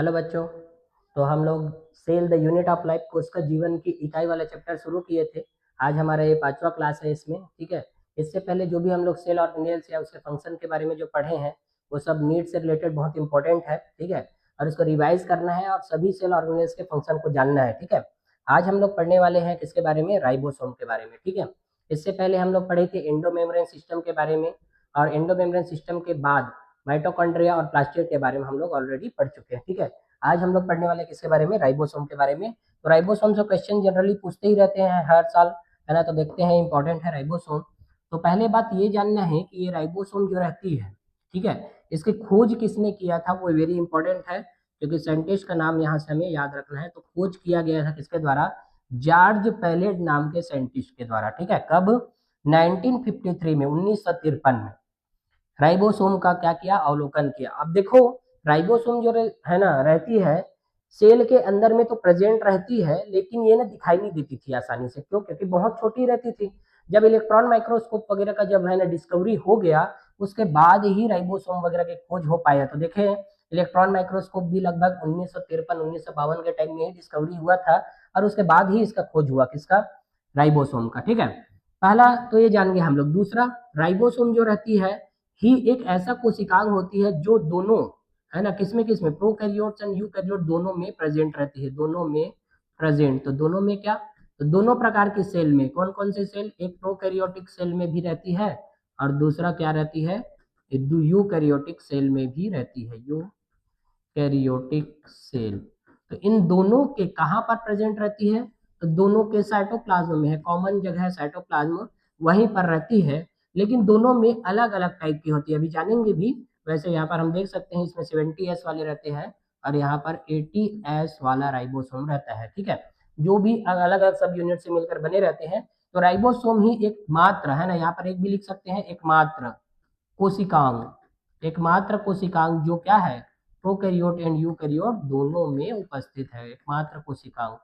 Hello बच्चों। तो हम लोग cell the unit of life course का जीवन की इकाई वाला चैप्टर शुरू किए थे। आज हमारा ये 5वां क्लास है इसमें, ठीक है। इससे पहले जो भी हम लोग सेल ऑर्गेनेल्स या उसके फंक्शन के बारे में जो पढ़े हैं वो सब नीड से रिलेटेड बहुत इंपॉर्टेंट है, ठीक है। और इसको रिवाइज करना है और सभी सेल ऑर्गेनेल्स के फंक्शन को जानना है, ठीक है। आज हम लोग पढ़ने वाले हैं किसके बारे में, राइबोसोम के बारे में, ठीक है। इससे पहले हम लोग पढ़े थे एंडोमेम्ब्रेन सिस्टम के बारे में, और एंडोमेम्ब्रेन सिस्टम के बाद माइटोकॉन्ड्रिया और प्लास्टिड के बारे में हम लोग ऑलरेडी पढ़ चुके हैं, ठीक है। आज हम लोग पढ़ने वाले किसके बारे में, राइबोसोम के बारे में। तो राइबोसोम से क्वेश्चन जनरली पूछते ही रहते हैं हर साल, है ना। तो देखते हैं, इंपॉर्टेंट है राइबोसोम। तो पहले बात ये जानना है कि ये राइबोसोम जो रहती है, ठीक है, इसकी खोज किसने किया था, वो वेरी इंपॉर्टेंट है, क्योंकि साइंटिस्ट का नाम यहाँ से हमें याद रखना है। तो खोज किया गया था किसके द्वारा, जॉर्ज पैलेट नाम के साइंटिस्ट के द्वारा, ठीक है। कब, 1953 में, 1953 में राइबोसोम का क्या किया, अवलोकन किया। अब देखो, राइबोसोम जो है ना, रहती है सेल के अंदर में तो प्रेजेंट रहती है, लेकिन ये ना दिखाई नहीं देती थी आसानी से। क्यों? क्योंकि बहुत छोटी रहती थी। जब इलेक्ट्रॉन माइक्रोस्कोप वगैरह का जब है ना डिस्कवरी हो गया, उसके बाद ही राइबोसोम वगैरह की खोज हो पाया। तो देखें, इलेक्ट्रॉन माइक्रोस्कोप भी लगभग 1953-1952 के टाइम में ही डिस्कवरी हुआ था, और उसके बाद ही इसका खोज हुआ, किसका, राइबोसोम का, ठीक है। पहला तो ये जान गए हम लोग। दूसरा, राइबोसोम जो रहती है ही एक ऐसा कोशिकांग होती है जो दोनों, है ना, किसमें किसमें, प्रोकैरियोट्स एंड यूकैरियोट दोनों में प्रेजेंट रहती है, दोनों में प्रेजेंट। तो दोनों में क्या, तो दोनों प्रकार के सेल में, कौन कौन से सेल, एक प्रोकैरियोटिक सेल में भी रहती है, और दूसरा क्या रहती है, यूकैरियोटिक सेल में भी रहती है, यूकैरियोटिक सेल। तो इन दोनों के कहाँ पर प्रेजेंट रहती है, तो दोनों के साइटोप्लाज्म में है, कॉमन जगह है साइटोप्लाज्म, वहीं पर रहती है। लेकिन दोनों में अलग अलग टाइप की होती है, अभी जानेंगे भी। वैसे यहाँ पर हम देख सकते हैं, इसमें 70S वाले रहते हैं, और यहाँ पर 80S वाला राइबोसोम रहता है, ठीक है। जो भी अलग अलग सब यूनिट से मिलकर बने रहते हैं। तो राइबोसोम ही एकमात्र, है ना, यहाँ पर एक भी लिख सकते हैं, एकमात्र कोशिकांग, एकमात्र कोशिकांग जो क्या है, प्रोकैरियोट एंड यूकैरियोट दोनों में उपस्थित है। एकमात्र कोशिकांग,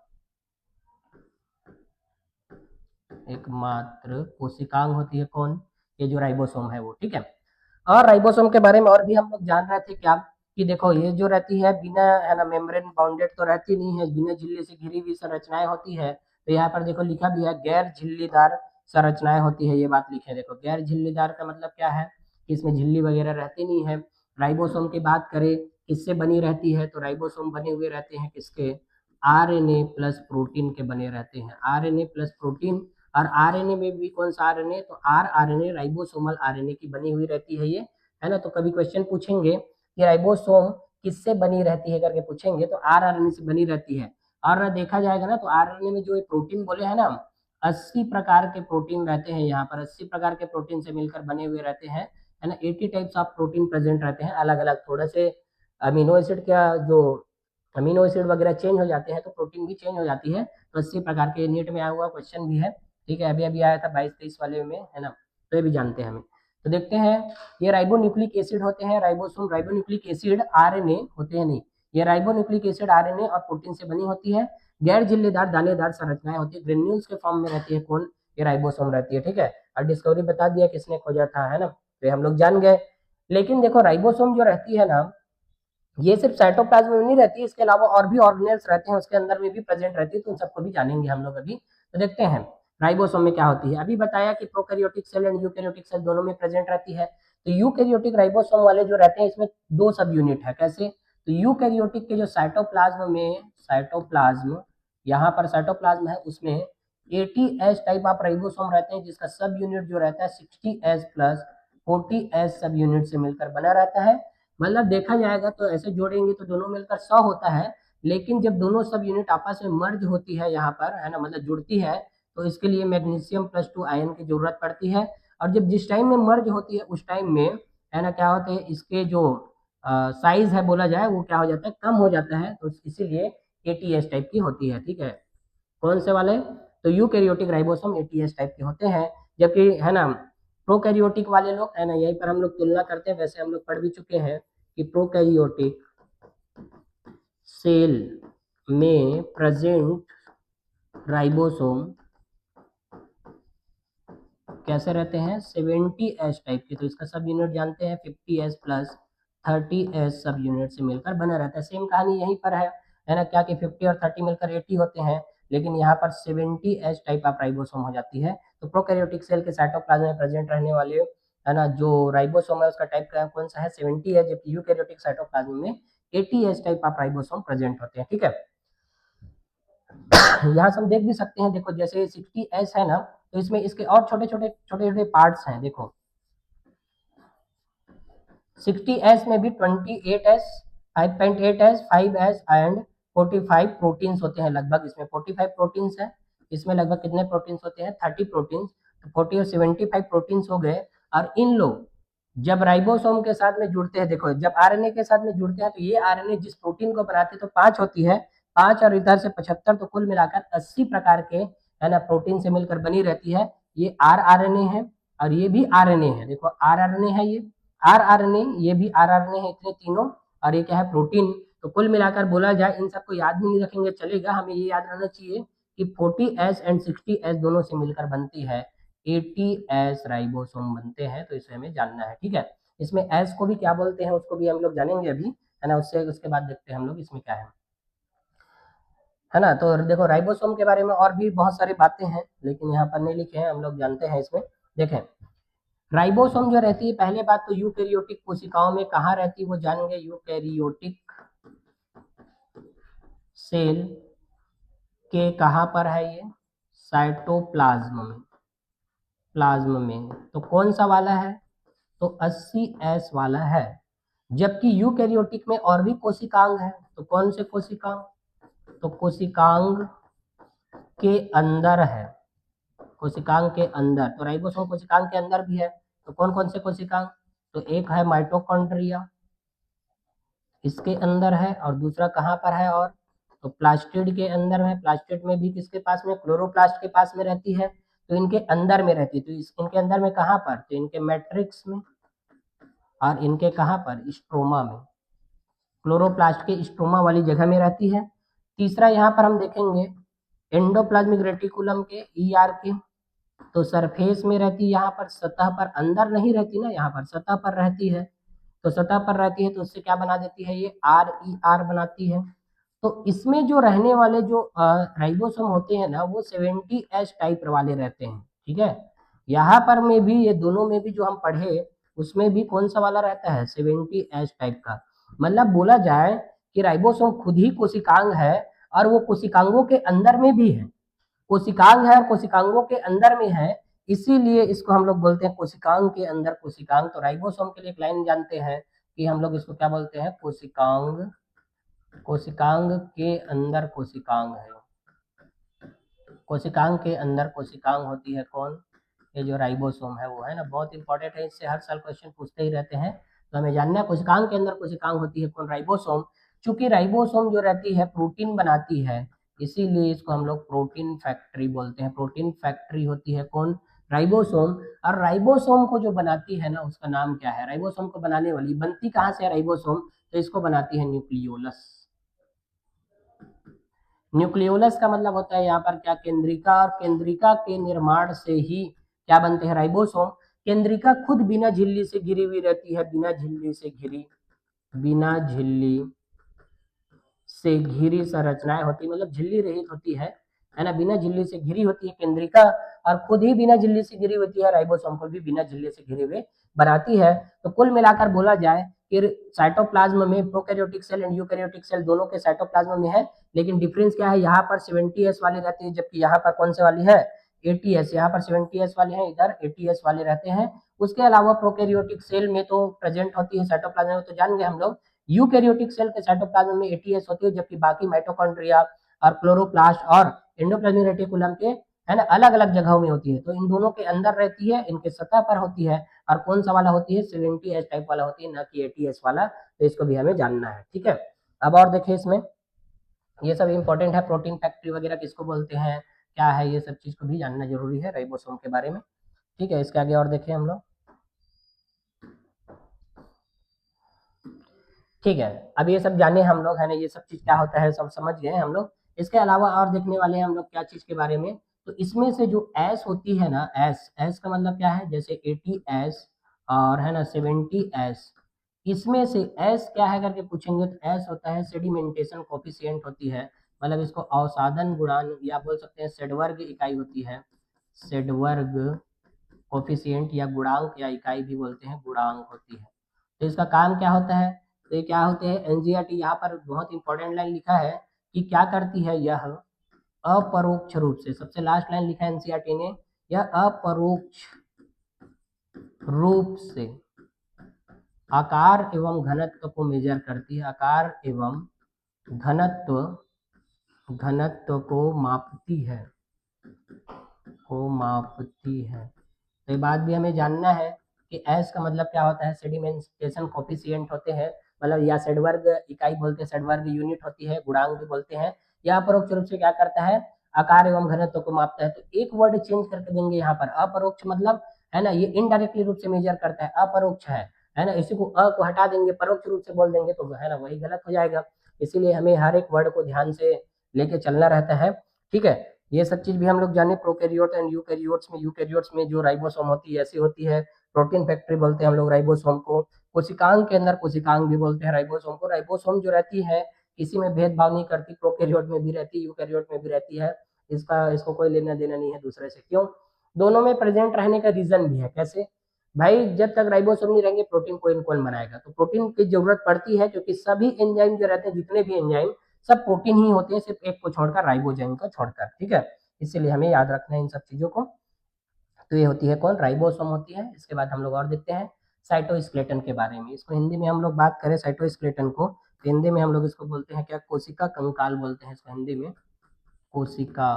एकमात्र कोशिकांग होती है कौन, ये जो राइबोसोम है वो, ठीक है। और राइबोसोम के बारे में और भी हम लोग जान रहे थे क्या, कि देखो ये जो रहती है बिना, है ना, मेम्ब्रेन बाउंडेड तो रहती नहीं है, बिना झिल्ली से घिरी हुई संरचनाएं होती है। तो यहाँ पर देखो लिखा भी है, गैर झिल्लीदार संरचनाएं होती है, ये बात लिखे। देखो गैर झिल्लीदार का मतलब क्या है, कि इसमें झिल्ली वगैरह रहती नहीं है। राइबोसोम की बात करें किससे बनी रहती है, तो राइबोसोम बने हुए रहते हैं किसके, आरएनए प्लस प्रोटीन के बने रहते हैं, आरएनए प्लस प्रोटीन। और आरएनए में भी कौन सा आरएनए, तो आरआरएनए, राइबोसोमल आरएनए की बनी हुई रहती है ये, है ना। तो कभी क्वेश्चन पूछेंगे कि राइबोसोम किससे बनी रहती है करके पूछेंगे, तो आरआरएनए से बनी रहती है। और देखा जाएगा ना, तो आरआरएनए में जो ये प्रोटीन बोले हैं ना, 80 प्रकार के प्रोटीन रहते हैं यहाँ पर, 80 प्रकार के प्रोटीन से मिलकर बने हुए रहते हैं, है ना। 80 टाइप्स ऑफ प्रोटीन प्रेजेंट रहते हैं, अलग अलग। थोड़े से अमीनो एसिड का जो अमीनो एसिड वगैरह चेंज हो जाते हैं, तो प्रोटीन भी चेंज हो जाती है। तो 80 प्रकार के, नीट में आया हुआ क्वेश्चन भी है, ठीक है। अभी अभी आया था 22-23 वाले में, है ना। तो ये भी जानते हैं हमें। तो देखते हैं, ये राइबोन्यूक्लिक एसिड होते हैं, राइबोसोम राइबोन्यूक्लिक एसिड, आरएनए होते हैं नहीं, ये राइबोन्यूक्लिक एसिड आरएनए और प्रोटीन से बनी होती है। गैर झिल्लीदार दानेदार संरचनाएं होती है, ग्रेन्यूल्स के फॉर्म में रहती है, कौन, ये राइबोसोम रहती है, ठीक है। और डिस्कवरी बता दिया किसने खोजा था, है ना, तो हम लोग जान गए। लेकिन देखो राइबोसोम जो रहती है ना, ये सिर्फ साइटोप्लाज्म में नहीं रहती, इसके अलावा और भी ऑर्गेनेल्स रहते हैं उसके अंदर में भी प्रेजेंट रहती है, तो उन सबको भी जानेंगे हम लोग अभी। तो देखते हैं राइबोसोम में क्या होती है। अभी बताया कि prokaryotic cell and eukaryotic cell दोनों में प्रेजेंट रहती है। तो यूकैरियोटिक राइबोसोम वाले जो रहते हैं, इसमें 2 सब यूनिट है। कैसे, तो यूकैरियोटिक के जो साइटोप्लाज्म में, साइटोप्लाज्म, यहाँ पर साइटोप्लाज्म है, उसमें 80S टाइप ऑफ राइबोसोम रहते हैं, जिसका सब यूनिट जो रहता है 60S प्लस 40S सब यूनिट से मिलकर बना रहता है। मतलब देखा जाएगा तो ऐसे जोड़ेंगे तो दोनों मिलकर 100 होता है। लेकिन जब दोनों सब यूनिट आपस में मर्ज होती है यहाँ पर, है ना, मतलब जुड़ती है, तो इसके लिए मैग्नीशियम+2 आयन की जरूरत पड़ती है। और जब जिस टाइम में मर्ज होती है उस टाइम में, है ना, क्या होते हैं, इसके जो साइज है बोला जाए, वो क्या हो जाता है, कम हो जाता है। तो इसीलिए 80S टाइप की होती है, ठीक है। कौन से वाले, तो यूकैरियोटिक राइबोसोम 80S टाइप के होते हैं। जबकि, है ना, प्रोकैरियोटिक वाले लोग, है ना, यहीं पर हम लोग तुलना करते हैं। वैसे हम लोग पढ़ भी चुके हैं कि प्रोकैरियोटिक सेल में प्रेजेंट राइबोसोम कैसे रहते हैं, 70S टाइप के। तो इसका सब यूनिट जानते हैं, 50S प्लस 30S सब यूनिट से मिलकर बना रहता है। सेम कहानी यहीं पर है ना, क्या कि 50 और 30 मिलकर 80 होते हैं, लेकिन यहाँ पर 70S टाइप ऑफ राइबोसोम हो जाती है। तो प्रोकैरियोटिक सेल के साइटोप्लाज्म में प्रेजेंट रहने वाले है ना जो राइबोसोम है उसका टाइप का कौन सा है, 70 है, जबकि यूकैरियोटिक साइटोप्लाज्म में 80S type of ribosome present होते हैं। ठीक है, यहाँ से हम देख भी सकते हैं, देखो जैसे 60S है ना, तो इसमें इसके और छोटे छोटे पार्ट्स हैं। देखो 60S में भी 28S, 5.8S, 5S and 45 proteins होते हैं लगभग। इसमें 45 प्रोटीन्स है, इसमें लगभग कितने प्रोटीन्स होते हैं, 30 प्रोटीन्स। तो 40 और 75 प्रोटीन्स हो गए। और इन लोग जब राइबोसोम के साथ में जुड़ते हैं, देखो जब आरएनए के साथ में जुड़ते हैं तो ये आरएनए जिस प्रोटीन को बनाते हैं तो 5 होती है, 5 और इधर से 75, तो कुल मिलाकर 80 प्रकार के है ना प्रोटीन से मिलकर बनी रहती है। ये आरएनए है और ये भी आरएनए है। देखो आरएनए है, ये आरएनए, ये भी आरएनए है, इतने तीनों। और ये क्या है, प्रोटीन। तो कुल मिलाकर बोला जाए, इन सबको याद भी नहीं रखेंगे चलेगा, हमें ये याद रहना चाहिए कि 40S एंड 60S दोनों से मिलकर बनती है 80S राइबोसोम बनते हैं। तो इसे हमें जानना है। ठीक है, इसमें एस को भी क्या बोलते हैं उसको भी हम लोग जानेंगे अभी, है ना, उससे उसके बाद देखते हैं हम लोग इसमें क्या है ना। तो देखो राइबोसोम के बारे में और भी बहुत सारी बातें हैं, लेकिन यहाँ पर नहीं लिखे हैं, हम लोग जानते हैं इसमें। देखें राइबोसोम जो रहती है, पहले बात तो यूकैरियोटिक कोशिकाओं में कहाँ रहती है वो जानेंगे। यूकैरियोटिक सेल के कहाँ पर है ये, साइटोप्लाज्म में, प्लाज्म में। तो कौन सा वाला है, तो 80S वाला है। जबकि यूकैरियोटिक में और भी कोशिकांग है। तो कौन से कोशिकांग, तो कोशिकांग के अंदर है, कोशिकांग के अंदर। तो राइबोसोम कोशिकांग के अंदर भी है। तो कौन कौन से कोशिकांग, तो एक है माइटोकॉन्ड्रिया, इसके अंदर है। और दूसरा कहाँ पर है, और तो प्लास्टिड के अंदर है। प्लास्टिड में भी किसके पास में, क्लोरोप्लास्ट के पास में रहती है। तो इनके अंदर में रहती है। तो इनके अंदर में कहाँ पर, तो इनके मैट्रिक्स में, और इनके कहाँ पर, स्ट्रोमा में। क्लोरोप्लास्ट के स्ट्रोमा वाली जगह में रहती है। तीसरा यहाँ पर हम देखेंगे एंडोप्लाज्मिक रेटिकुलम के, ईआर के। तो सरफेस में रहती है, यहाँ पर सतह पर, अंदर नहीं रहती ना, यहाँ पर सतह पर रहती है। तो सतह पर रहती है तो उससे क्या बना देती है, ये RER बनाती है। तो इसमें जो रहने वाले जो राइबोसोम होते हैं ना, वो 70S टाइप वाले रहते हैं। ठीक है, यहाँ पर में भी, ये दोनों में भी जो हम पढ़े उसमें भी कौन सा वाला रहता है, 70S टाइप का। मतलब बोला जाए कि राइबोसोम खुद ही कोशिकांग है और वो कोशिकांगों के अंदर में भी है। कोशिकांग है और कोशिकांगों के अंदर में है, इसीलिए इसको हम लोग बोलते हैं कोशिकांग के अंदर कोशिकांग। तो राइबोसोम के लिए एक लाइन जानते हैं कि हम लोग इसको क्या बोलते हैं, कोशिकांग, कोशिकांग के अंदर कोशिकांग है। कोशिकांग के अंदर कोशिकांग होती है कौन, ये जो राइबोसोम है वो, है ना, बहुत इंपॉर्टेंट है, इससे हर साल क्वेश्चन पूछते ही रहते हैं। तो हमें जानना है कोशिकांग के अंदर कोशिकांग होती है कौन, राइबोसोम। चूंकि राइबोसोम जो रहती है प्रोटीन बनाती है, इसीलिए इसको हम लोग प्रोटीन फैक्ट्री बोलते हैं। प्रोटीन फैक्ट्री होती है कौन, राइबोसोम। और राइबोसोम को जो बनाती है ना, उसका नाम क्या है, राइबोसोम को बनाने वाली, बनती कहाँ से है राइबोसोम, तो इसको बनाती है न्यूक्लियोलस। न्यूक्लियोलस का मतलब होता है यहाँ पर क्या, केंद्रिका। और केंद्रिका के निर्माण से ही क्या बनते हैं, राइबोसोम। केंद्रिका खुद बिना झिल्ली से घिरी हुई रहती है, बिना झिल्ली से घिरी, बिना झिल्ली से घिरी संरचनाएं होती, मतलब झिल्ली रहित होती है ना, बिना झिल्ली से घिरी होती है केंद्रिका। और खुद ही बिना झिल्ली से घिरी होती है, राइबोसोम को भी बिना झिल्ली से घिरे हुए बनाती है। तो कुल मिलाकर बोला जाए कि साइटोप्लाज्म में prokaryotic cell and eukaryotic cell दोनों के साइटोप्लाज्म में है, लेकिन डिफरेंस क्या है, यहाँ पर 70S वाली रहती है, जबकि यहाँ पर कौन से वाली है, 80S। यहाँ पर 70S वाले हैं, इधर 80S वाले रहते हैं। उसके अलावा प्रोकैरियोटिक सेल में तो प्रेजेंट होती है साइटोप्लाज्म में, तो जान गए हम लोग। यूकैरियोटिक सेल के साइटोप्लाज्म में 80S होती है, जबकि बाकी माइटोकॉन्ड्रिया और क्लोरोप्लास्ट और एंडोप्लाज्मिक रेटिकुलम के, है ना, अलग अलग जगहों में होती है। तो इन दोनों के अंदर रहती है, इनके सतह पर होती है। और कौन सा वाला होती है, 70S टाइप वाला होती है, ना कि 80S वाला। तो इसको भी हमें जानना है। ठीक है, अब और देखिए इसमें, ये सब इंपॉर्टेंट है, प्रोटीन फैक्ट्री वगैरह किसको बोलते हैं, क्या है, ये सब चीज को भी जानना जरूरी है राइबोसोम के बारे में। ठीक है, इसके आगे और देखें हम लोग। ठीक है, अब ये सब जाने हम लोग, है ना, ये सब चीज क्या होता है सब समझ गए हम लोग। इसके अलावा और देखने वाले हैं हम लोग क्या चीज के बारे में, तो इसमें से जो एस होती है ना, एस, एस का मतलब क्या है, जैसे 80S और है ना 70S, इसमें से एस क्या है करके पूछेंगे तो एस होता है सेडिमेंटेशन कोफिशिएंट होती है, मतलब इसको अवसादन गुणांक या बोल सकते हैं सेडवर्ग इकाई होती है, सेडवर्ग कोफिशिएंट या गुणांक या इकाई भी बोलते हैं, गुणांक होती है। तो इसका काम क्या होता है, तो ये क्या होते हैं एनजीईआरटी यहाँ पर बहुत इंपॉर्टेंट लाइन लिखा है कि क्या करती है यह अपरोक्ष रूप से, सबसे लास्ट लाइन लिखा है एनसीईआरटी ने, यह अपरोक्ष रूप से आकार एवं घनत्व को मेजर करती है, आकार एवं घनत्व घनत्व को मापती है, को मापती है। तो ये बात भी हमें जानना है कि एस का मतलब क्या होता है, सेडिमेंटेशन कोफिशिएंट होते हैं, मतलब या सेडवर्ग इकाई बोलते हैं, सेडवर्ग यूनिट होती है, गुणांक भी बोलते हैं। यह अपरोक्ष रूप से क्या करता है, आकार एवं घनत्व को मापता है। तो एक वर्ड चेंज करके देंगे यहाँ पर, अपरोक्ष मतलब है ना, ये इनडायरेक्टली रूप से मेजर करता है, अपरोक्ष है ना, इसी को अ को हटा देंगे, परोक्ष रूप से बोल देंगे तो है ना वही गलत हो जाएगा। इसीलिए हमें हर एक वर्ड को ध्यान से लेके चलना रहता है, ठीक है। ये सब चीज भी हम लोग जाने प्रोकैरियोट एंड यूकैरियोट्स में जो राइबोसोम होती है ऐसी होती है, प्रोटीन फैक्ट्री बोलते हैं हम लोग राइबोसोम को, कोशिकांग के अंदर कोशिकांग भी बोलते हैं राइबोसोम को। राइबोसोम जो रहती है किसी में भेदभाव नहीं करती, प्रोकैरियोट में भी रहती है, यूकैरियोट में भी रहती है, इसको कोई लेना देना नहीं है दूसरे से। क्यों, दोनों में प्रेजेंट रहने का रीजन भी है। कैसे भाई, जब तक राइबोसोम नहीं रहेंगे प्रोटीन कोई कौन बनाएगा, तो प्रोटीन की जरूरत पड़ती है क्योंकि सभी एंजाइम जो रहते हैं, जितने भी एंजाइम सब प्रोटीन ही होते हैं, सिर्फ एक को छोड़कर, राइबोजाइम को छोड़कर, ठीक है। इसीलिए हमें याद रखना है इन सब चीजों को। तो ये होती है कौन, राइबोसोम होती है। इसके बाद हम लोग और देखते हैं साइटोस्केलेटन के बारे में। इसको हिंदी में हम लोग बात करें साइटोस्केलेटन को, तो हिंदी में हम लोग इसको बोलते हैं क्या, कोशिका कंकाल बोलते हैं इसको हिंदी में, कोशिका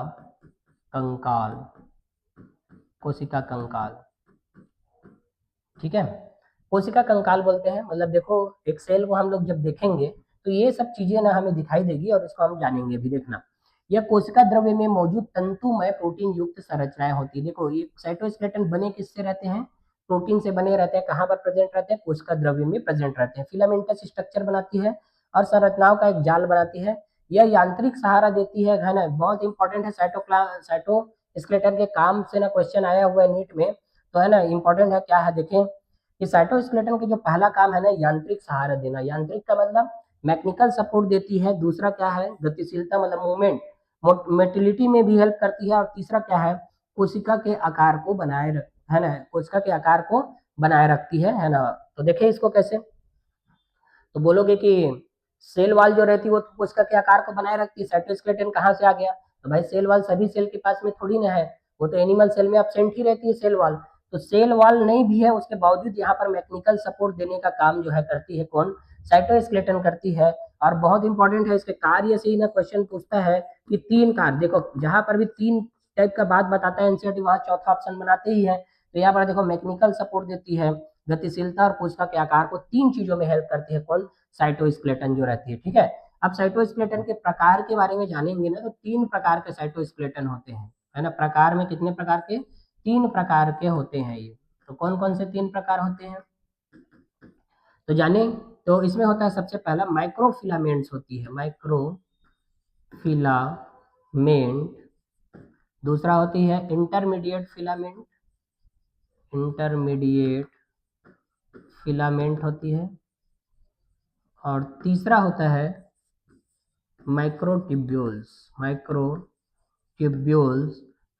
कंकाल, कोशिका कंकाल, ठीक है। कोशिका कंकाल बोलते हैं, मतलब देखो एक सेल को हम लोग जब देखेंगे तो ये सब चीजें ना हमें दिखाई देगी और इसको हम जानेंगे भी। देखना, यह कोशिका द्रव्य में मौजूद तंतुमय प्रोटीन युक्त संरचनाएं होती है। देखो ये साइटोस्केलेटन बने किससे रहते हैं, प्रोटीन से बने रहते हैं। कहाँ पर प्रेजेंट रहते हैं, कोशिका द्रव्य में प्रेजेंट रहते हैं। फिलामेंटस स्ट्रक्चर बनाती है और संरचनाओं का एक जाल बनाती है। यह यांत्रिक सहारा देती है ना, बहुत इंपॉर्टेंट है। साइटोस्केलेटन के काम से ना क्वेश्चन आया हुआ है नीट में, तो है ना इंपॉर्टेंट है। क्या है देखें कि साइटोस्केलेटन का जो पहला काम है ना, यांत्रिक सहारा देना। यांत्रिक का मतलब मैकेनिकल सपोर्ट देती है। दूसरा क्या है, गतिशीलता मतलब मूवमेंट, मोटिलिटी में भी हेल्प करती है। और तीसरा क्या है, कोशिका के आकार को बनाए रख, है ना, कोशिका के आकार को बनाए रखती है ना। तो देखिए इसको कैसे, तो बोलोगे कि सेल वाल जो रहती है वो तो कोशिका के आकार को बनाए रखती है, साइटोस्केलेटन कहाँ से आ गया, तो भाई सेल वाल सभी सेल के पास में थोड़ी ना है, वो तो एनिमल सेल में एब्सेंट ही रहती है सेल वाल। तो सेल वाल नहीं भी है उसके बावजूद यहाँ पर मैकेनिकल सपोर्ट देने का काम जो है करती है कौन, साइटोस्केलेटन करती है। और बहुत इंपॉर्टेंट है, इसके कार्य से ही ना क्वेश्चन पूछता है कि तीन कार्य, देखो जहां पर भी तीन टाइप का बात बताता है एनसीईआरटी, वहां चौथा ऑप्शन बनाते ही है। तो यहाँ पर देखो मैकेनिकल सपोर्ट देती है, गतिशीलता और कोशिका के आकार को, तीन चीजों में हेल्प करती है कौन, साइटोस्केलेटन जो रहती है, ठीक है। अब साइटोस्केलेटन के प्रकार के बारे में जानेंगे ना, तो तीन प्रकार के साइटोस्केलेटन होते हैं, है ना। प्रकार में कितने प्रकार के, तीन प्रकार के होते हैं ये। तो कौन कौन से तीन प्रकार होते हैं तो जाने, तो इसमें होता है सबसे पहला माइक्रोफिलामेंट्स होती है, माइक्रोफिलामेंट। दूसरा होती है इंटरमीडिएट फिलामेंट, इंटरमीडिएट फिलामेंट होती है। और तीसरा होता है माइक्रोट्यूब्यूल्स, माइक्रोट्यूब्यूल्स।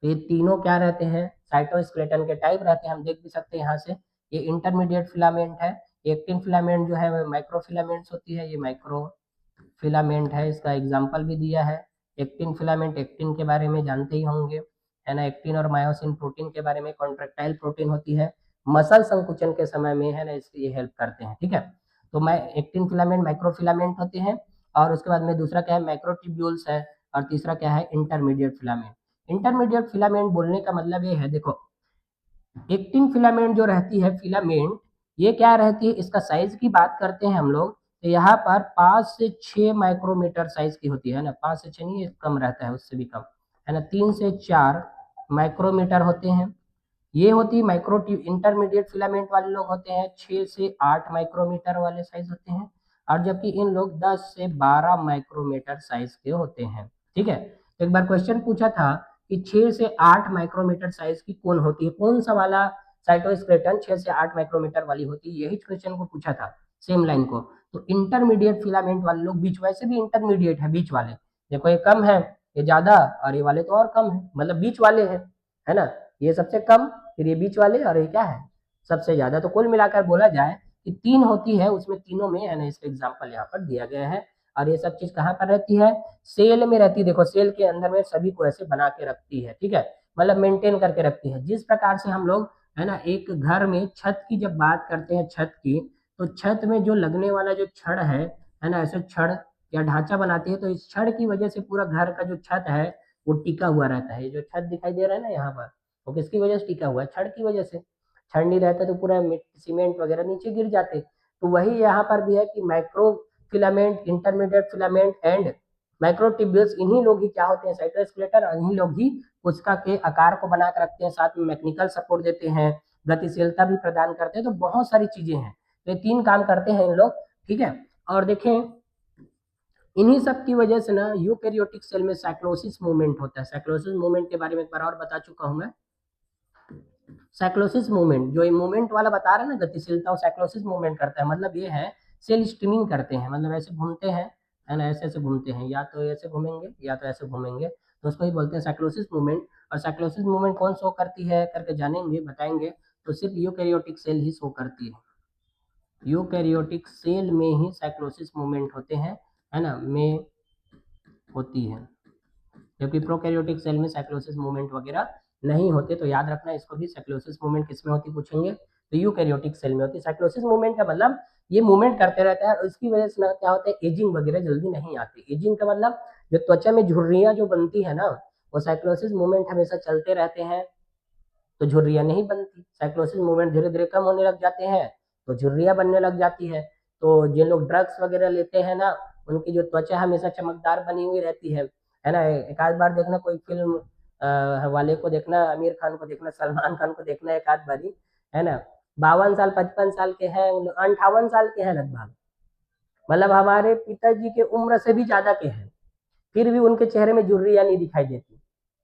तो ये तीनों क्या रहते हैं, साइटोस्केलेटन के टाइप रहते हैं, हम देख भी सकते हैं यहाँ से। ये इंटरमीडिएट फिलामेंट है, एक्टिन फिलामेंट जो है माइक्रोफिलामेंट्स होती है, ये माइक्रो फिलामेंट है। इसका एग्जाम्पल भी दिया है, एक्टिन फिलामेंट, एक्टिन के बारे में जानते ही होंगे, है ना। एक्टिन और मायोसिन प्रोटीन के बारे में, कॉन्ट्रेक्टाइल प्रोटीन होती है, मसल संकुचन के समय में, है ना, इसकी ये हेल्प करते हैं, ठीक है। तो मैं एक्टिन फिलामेंट, माइक्रोफिलामेंट होते हैं। और उसके बाद में दूसरा क्या है, माइक्रोट्यूब्यूल्स है। और तीसरा क्या है, इंटरमीडिएट फिलामेंट। इंटरमीडिएट फिलामेंट बोलने का मतलब ये है, देखो एक्टिन फिलामेंट जो रहती है फिलामेंट, ये क्या रहती है, इसका साइज की बात करते हैं हम लोग, तो यहाँ पर 5 से 6 माइक्रोमीटर साइज की होती है ना, 5 से 6 नहीं, कम रहता है, उससे भी कम, है ना, 3 से 4 माइक्रोमीटर होते हैं। ये होती है माइक्रो इंटरमीडिएट फिलामेंट वाले लोग होते हैं 6 से 8 माइक्रोमीटर वाले साइज होते हैं। और जबकि इन लोग 10 से 12 माइक्रोमीटर साइज के होते हैं, ठीक है। तो एक बार क्वेश्चन पूछा था कि 6 से 8 माइक्रोमीटर साइज की कौन होती है, कौन सा वाला साइटोस्केलेटन 6 से 8 माइक्रोमीटर वाली होती है, यही क्वेश्चन को पूछा था। सेम लाइन को। तो इंटरमीडिएट फिलामेंट वाले लोग बीच, वैसे भी इंटरमीडिएट है बीच वाले, देखो ये कम है, ये ज्यादा, और ये वाले तो और कम है, मतलब बीच वाले हैं, है ना। ये सबसे कम, फिर ये बीच वाले, और ये क्या है, सबसे ज्यादा। तो कुल मिलाकर बोला जाए कि 3 होती है, उसमें तीनों में, है ना, इसका एग्जाम्पल यहाँ पर दिया गया है। और ये सब चीज कहाँ पर रहती है, सेल में रहती है। देखो सेल के अंदर में सभी को ऐसे बना के रखती है, ठीक है, मतलब मेंटेन करके रखती है। जिस प्रकार से हम लोग, है ना, एक घर में छत की जब बात करते हैं, छत की, तो छत में जो लगने वाला जो छड़ है ना, ऐसे छड़ या ढांचा बनाती है, तो इस छड़ की वजह से पूरा घर का जो छत है वो टिका हुआ रहता है। ये जो छत दिखाई दे रहा है ना यहाँ पर, वो किसकी वजह से टिका हुआ है, छड़ की वजह से। छड़ नहीं रहता तो पूरा सीमेंट वगैरह नीचे गिर जाते। तो वही यहाँ पर भी है कि micro filament, intermediate filament and microtubules, इन्हीं लोग ही क्या होते हैं, साइटोस्केलेटन, और इन्हीं लोग ही कोशिका के आकार को बना कर रखते हैं, साथ में मैकेनिकल सपोर्ट देते हैं, गतिशीलता भी प्रदान करते हैं। तो बहुत सारी चीजें हैं, तो ये 3 काम करते हैं इन लोग, ठीक है। और देखें, इन्हीं सब की वजह से ना यूकैरियोटिक सेल में साइक्लोसिस मूवमेंट होता है। साइक्लोसिस मूवमेंट के बारे में एक बार और बता चुका हूं मैं। साइक्लोसिस मूवमेंट, जो ये मूवमेंट वाला बता रहा है ना, गतिशीलता, और साइक्लोसिस मूवमेंट करता है, मतलब ये है सेल स्ट्रीमिंग करते हैं, मतलब ऐसे घूमते हैं, है ना, ऐसे ऐसे घूमते हैं, या तो ऐसे घूमेंगे या तो ऐसे घूमेंगे, तो उसको ही बोलते हैं साइक्लोसिस मूवमेंट। और साइक्लोसिस मूवमेंट कौन शो करती है करके जानेंगे, बताएंगे। तो सिर्फ यूकैरियोटिक सेल ही शो करती है, यूकैरियोटिक सेल में ही साइक्लोसिस मूवमेंट होते हैं, है ना, में होती है, जबकि प्रोकैरियोटिक सेल में साइक्लोसिस मूवमेंट वगैरह नहीं होते। तो याद रखना इसको भी, साइक्लोसिस मूवमेंट किस में होती पूछेंगे, तो यूकैरियोटिक सेल में होती है। साइक्लोसिस मूवमेंट का मतलब ये मूवमेंट करते रहता है, और इसकी वजह से ना क्या होता है, एजिंग वगैरह जल्दी नहीं आती। एजिंग का मतलब जो त्वचा में झुर्रियां जो बनती है ना, वो साइक्लोसिस मूवमेंट हमेशा चलते रहते हैं तो झुर्रियां नहीं बनती। साइक्लोसिस मूवमेंट धीरे धीरे कम होने लग जाते हैं तो झुर्रियां बनने लग जाती है। तो जिन लोग ड्रग्स वगैरह लेते हैं ना, उनकी जो त्वचा हमेशा चमकदार बनी हुई रहती है ना। एक आध बार देखना कोई फिल्म वाले को देखना, आमिर खान को देखना, सलमान खान को देखना एक आध बारी, है ना, 52 साल 55 साल के हैं, 58 साल के हैं लगभग, मतलब हमारे पिताजी के उम्र से भी ज्यादा के हैं, फिर भी उनके चेहरे में झुर्रियां नहीं दिखाई देती।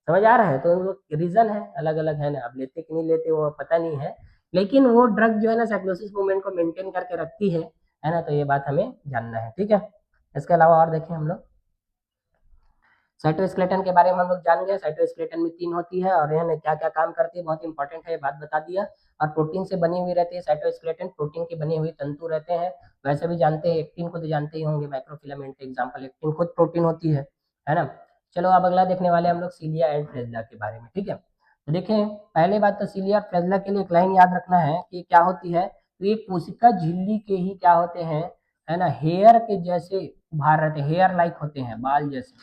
समझ आ रहा है, तो उनको रीजन है अलग अलग, है ना, अब लेते कि नहीं लेते वो पता नहीं है, लेकिन वो ड्रग जो है ना साइक्लोसिस मूवमेंट को मेंटेन करके रखती है ना। तो ये बात हमें जानना है, ठीक है। इसके अलावा और देखें हम लोग, साइटोस्केलेटन के बारे में हम लोग जान गए। साइटोस्केलेटन में 3 होती है, और यह क्या क्या काम करती है, बहुत इंपॉर्टेंट है, ये बात बता दिया। और प्रोटीन से बनी हुई रहती है साइटोस्केलेटन, प्रोटीन के बने हुए तंतु रहते हैं। वैसे भी जानते हैं, एक्टिन को तो जानते ही होंगे, माइक्रोफिलामेंट के एग्जाम्पल, एक्टिन खुद प्रोटीन होती है ना। चलो अब अगला देखने वाले हम लोग सिलिया एंड फ्लैजेला के बारे में, ठीक है। तो देखें, पहले बात तो सिलिया और फ्लैजेला के लिए एक लाइन याद रखना है कि क्या होती है, तो ये कोशिका झिल्ली के ही क्या होते हैं, है ना, हेयर के जैसे उभार रहते हैं, हेयर लाइक होते हैं, बाल जैसे,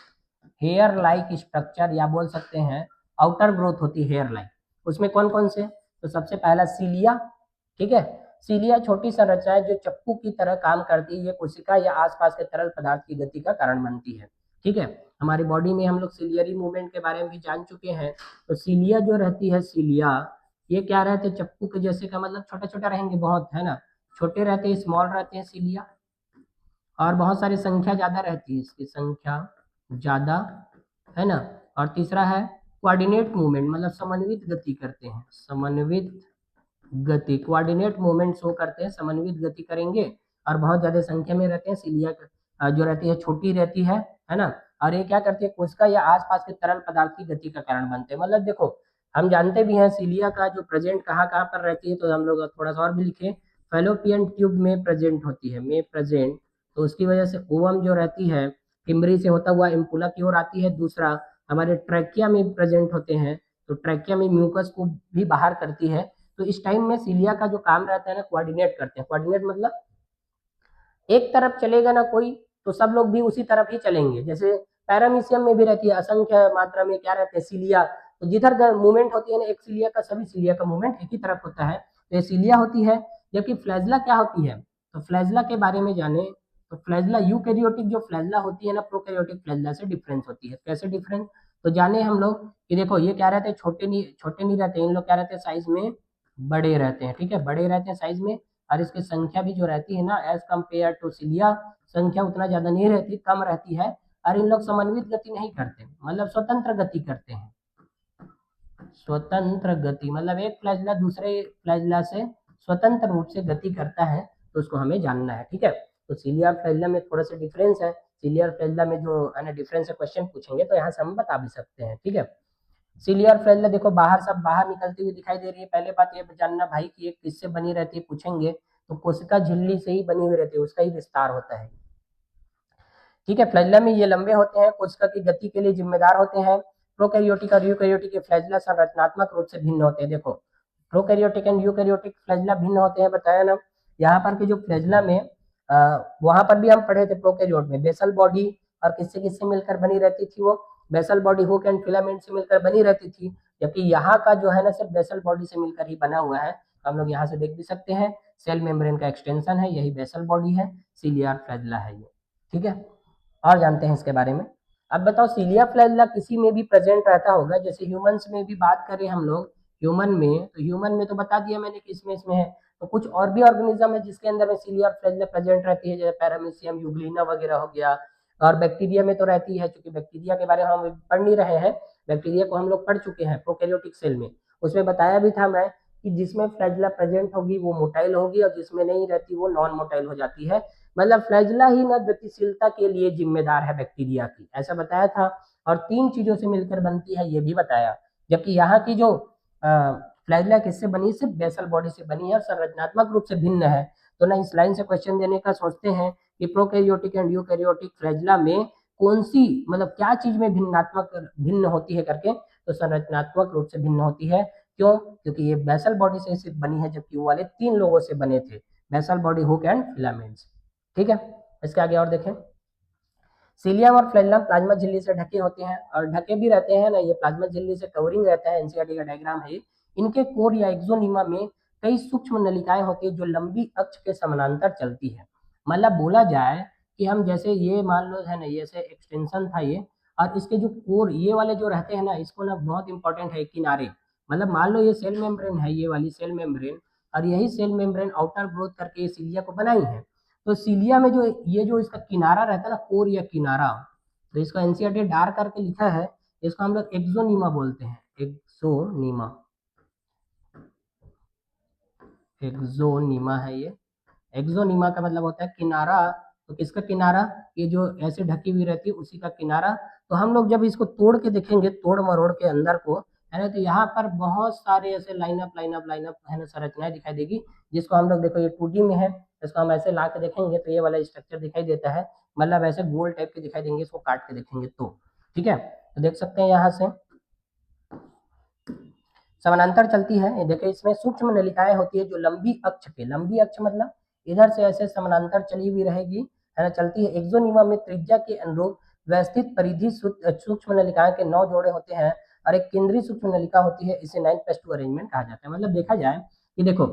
हेयर लाइक स्ट्रक्चर, या बोल सकते हैं आउटर ग्रोथ होती है हेयर लाइक। उसमें कौन कौन से, तो सबसे पहला सीलिया, ठीक है। सीलिया छोटी संरचना है जो चप्पू की तरह काम करती है, ये कोशिका या आसपास के तरल पदार्थ की गति का कारण बनती है, ठीक है। हमारी बॉडी में हम लोग सिलियरी मूवमेंट के बारे में भी जान चुके हैं। तो सीलिया जो रहती है, सीलिया, ये क्या रहते हैं, चप्पू के जैसे का मतलब छोटा छोटा रहेंगे बहुत, है ना, छोटे रहते हैं, स्मॉल रहते हैं सीलिया, और बहुत सारी संख्या ज्यादा रहती है, इसकी संख्या ज्यादा, है ना। और तीसरा है कोऑर्डिनेट मूवमेंट, मतलब समन्वित गति करते हैं, समन्वित गति, कोऑर्डिनेट मूवमेंट शो करते हैं, समन्वित गति करेंगे, और बहुत ज्यादा संख्या में रहते हैं। सिलिया जो रहती है छोटी रहती है ना। और ये क्या करती है, कोशिका या आसपास के तरल पदार्थ की गति का कारण बनते हैं। मतलब देखो, हम जानते भी हैं सिलिया का जो प्रेजेंट कहाँ कहाँ पर रहती है, तो हम लोग थोड़ा सा और भी लिखे, फेलोपियन ट्यूब में प्रेजेंट होती है, में प्रेजेंट। तो उसकी वजह से ओवम जो रहती है, टिम्बरी से होता हुआ इम्पुला की ओर आती है। दूसरा, हमारे ट्रैकिया में प्रेजेंट होते हैं, तो ट्रैकिया में म्यूकस को भी बाहर करती है। तो इस टाइम में सीलिया का जो काम रहता है ना, कोऑर्डिनेट करते हैं। कोऑर्डिनेट मतलब एक तरफ चलेगा ना कोई, तो सब लोग भी उसी तरफ ही चलेंगे। जैसे पैरामीशियम में भी रहती है असंख्य मात्रा में, क्या रहते हैं, सीलिया। तो जिधर मूवमेंट होती है ना एक सीलिया का, सभी सीलिया का मूवमेंट एक ही तरफ होता है, तो ये सीलिया होती है। जबकि फ्लैजला क्या होती है, तो फ्लैजला के बारे में जाने, तो फ्लैजला यूकैरियोटिक जो फ्लैजला होती है ना, प्रोकैरियोटिक फ्लैजला से डिफरेंस होती है। कैसे डिफरेंस, तो जाने हम लोग कि देखो ये क्या रहते हैं, छोटे नहीं रहते, इन लोग क्या रहते हैं, साइज में बड़े रहते हैं, ठीक है, बड़े रहते हैं साइज में। और इसकी संख्या भी जो रहती है ना, एज कम्पेयर टू सिलिया, संख्या उतना ज्यादा नहीं रहती, कम रहती है। और इन लोग समन्वित गति नहीं करते, मतलब स्वतंत्र गति करते हैं। स्वतंत्र गति मतलब एक फ्लैजला दूसरे फ्लैजला से स्वतंत्र रूप से गति करता है। तो उसको हमें जानना है, ठीक है। तो सीलिया और फ्लैजिला में थोड़ा सा डिफरेंस है। सीलिया और फ्लैजिला में जो है ना डिफरेंस है, क्वेश्चन पूछेंगे तो यहाँ से हम बता भी सकते हैं, ठीक है। सीलिया और फ्लैजिला देखो बाहर सब बाहर निकलती हुई दिखाई दे रही है। पहले बात ये जानना भाई कि ये किससे बनी रहती है, पूछेंगे तो कोशिका झिल्ली से ही बनी हुई रहती है, उसका ही विस्तार होता है, ठीक है। फ्लैजिला में ये लंबे होते हैं, कोशिका की गति के लिए जिम्मेदार होते हैं। प्रोकैरियोटिक और यूकैरियोटिक के फ्लैजिला संरचनात्मक रूप से भिन्न होते हैं। देखो प्रोकैरियोटिक एंड यूकैरियोटिक फ्लैजिला भिन्न होते हैं, बताया ना। यहाँ पर के जो फ्लैजिला में वहां पर भी हम पढ़े थे प्रोकैरियोट में बेसल बॉडी और किससे किससे मिलकर बनी रहती थी, वो basal body hook and filament से मिलकर बनी रहती थी। जबकि यहाँ का जो है ना सिर्फ बेसल बॉडी से मिलकर ही बना हुआ है। तो हम लोग यहाँ से देख भी सकते हैं सेल मेम्ब्रेन का एक्सटेंशन है, यही बेसल बॉडी है, सीलिया और फ्लैजिला है ये, ठीक है। और जानते हैं इसके बारे में। अब बताओ सीलिया फ्लैजिला किसी में भी प्रेजेंट रहता होगा, जैसे ह्यूमंस में भी बात करें हम लोग, ह्यूमन में तो बता दिया मैंने कि इसमें इसमें है। तो कुछ और भी ऑर्गेनिज्म है जिसके अंदर में सीलिया फ्लैजिला प्रेजेंट रहती है, जैसे पैरामीशियम यूग्लिना वगैरह हो गया। और बैक्टीरिया में तो रहती है, क्योंकि बैक्टीरिया के बारे में हम पढ़ नहीं रहे हैं, बैक्टीरिया को हम लोग पढ़ चुके हैं प्रोकैरियोटिक सेल में। उसमें बताया भी था मैं कि जिसमें फ्लैजिला प्रेजेंट होगी वो मोटाइल होगी और जिसमें नहीं रहती वो नॉन मोटाइल हो जाती है। मतलब फ्लैजिला ही ना गतिशीलता के लिए जिम्मेदार है बैक्टीरिया की, ऐसा बताया था। और 3 चीजों से मिलकर बनती है ये भी बताया। जबकि यहाँ की जो फ्लैजिला किससे बनी, सिर्फ बेसल बॉडी से बनी है और संरचनात्मक रूप से भिन्न है। तो ना इस लाइन से क्वेश्चन देने का सोचते हैं कि प्रोकैरियोटिक एंड यूकैरियोटिक फ्लैजिला में कौन सी मतलब क्या चीज में भिन्न होती है करके, तो संरचनात्मक रूप से भिन्न होती है। क्यों? क्योंकि ये बेसल बॉडी से सिर्फ बनी है, जबकि वो वाले 3 लोगों से बने थे, basal body hook and filaments, ठीक है। इसके आगे और देखें, सीलियम और फ्लैजिलम प्लाज्मा झिल्ली से ढके होते हैं और ढके भी रहते हैं ना, ये प्लाज्मा झिल्ली से कवरिंग रहता है, एनसीईआरटी का डायग्राम है। इनके कोर या एक्सोनिमा में कई सूक्ष्म नलिकाएं होती है जो लंबी अक्ष के समानांतर चलती है। मतलब बोला जाए कि हम जैसे ये मान लो है ना, ये से एक्सटेंशन था ये, और इसके जो कोर ये वाले जो रहते हैं ना, इसको ना बहुत इंपॉर्टेंट है किनारे। मतलब मान लो ये सेल मेम्ब्रेन है, ये वाली सेल मेम्ब्रेन, और यही सेल मेम्ब्रेन आउटर ग्रोथ करके सीलिया को बनाई है। तो सीलिया में जो ये जो इसका किनारा रहता है ना, कोर या किनारा, तो इसको एनसीईआरटी डार्क करके लिखा है, इसको हम लोग एक्सोनीमा बोलते हैं, एक्सोनीमा, एक्सोनीमा है ये। एक्सोनीमा का मतलब होता है किनारा। तो किसका किनारा? ये जो ऐसे ढकी हुई रहती है उसी का किनारा। तो हम लोग जब इसको तोड़ के देखेंगे, तोड़ मरोड़ के अंदर को, है ना, तो यहाँ पर बहुत सारे ऐसे लाइनअप है ना संरचनाएं दिखाई देगी, जिसको हम लोग देखो ये 2D में है, इसको हम ऐसे ला के देखेंगे तो ये वाला स्ट्रक्चर दिखाई देता है। मतलब ऐसे गोल टाइप के दिखाई देंगे, इसको काट के देखेंगे तो, ठीक है। तो देख सकते हैं यहाँ से समानांतर चलती है, ये देखिए इसमें सूक्ष्म नलिकाएं होती है जो लंबी अक्ष पे, लंबी अक्ष मतलब इधर से ऐसे समानांतर चली हुई रहेगी, है ना, चलती है। एक्सोनीमा में त्रिज्या के अनुरूप व्यवस्थित परिधि सूक्ष्म नलिकाएं के 9 जोड़े होते हैं और एक केंद्रीय सूक्ष्म नलिका होती है, इसे 9+2 अरेंजमेंट कहा जाता है। मतलब देखा जाए कि देखो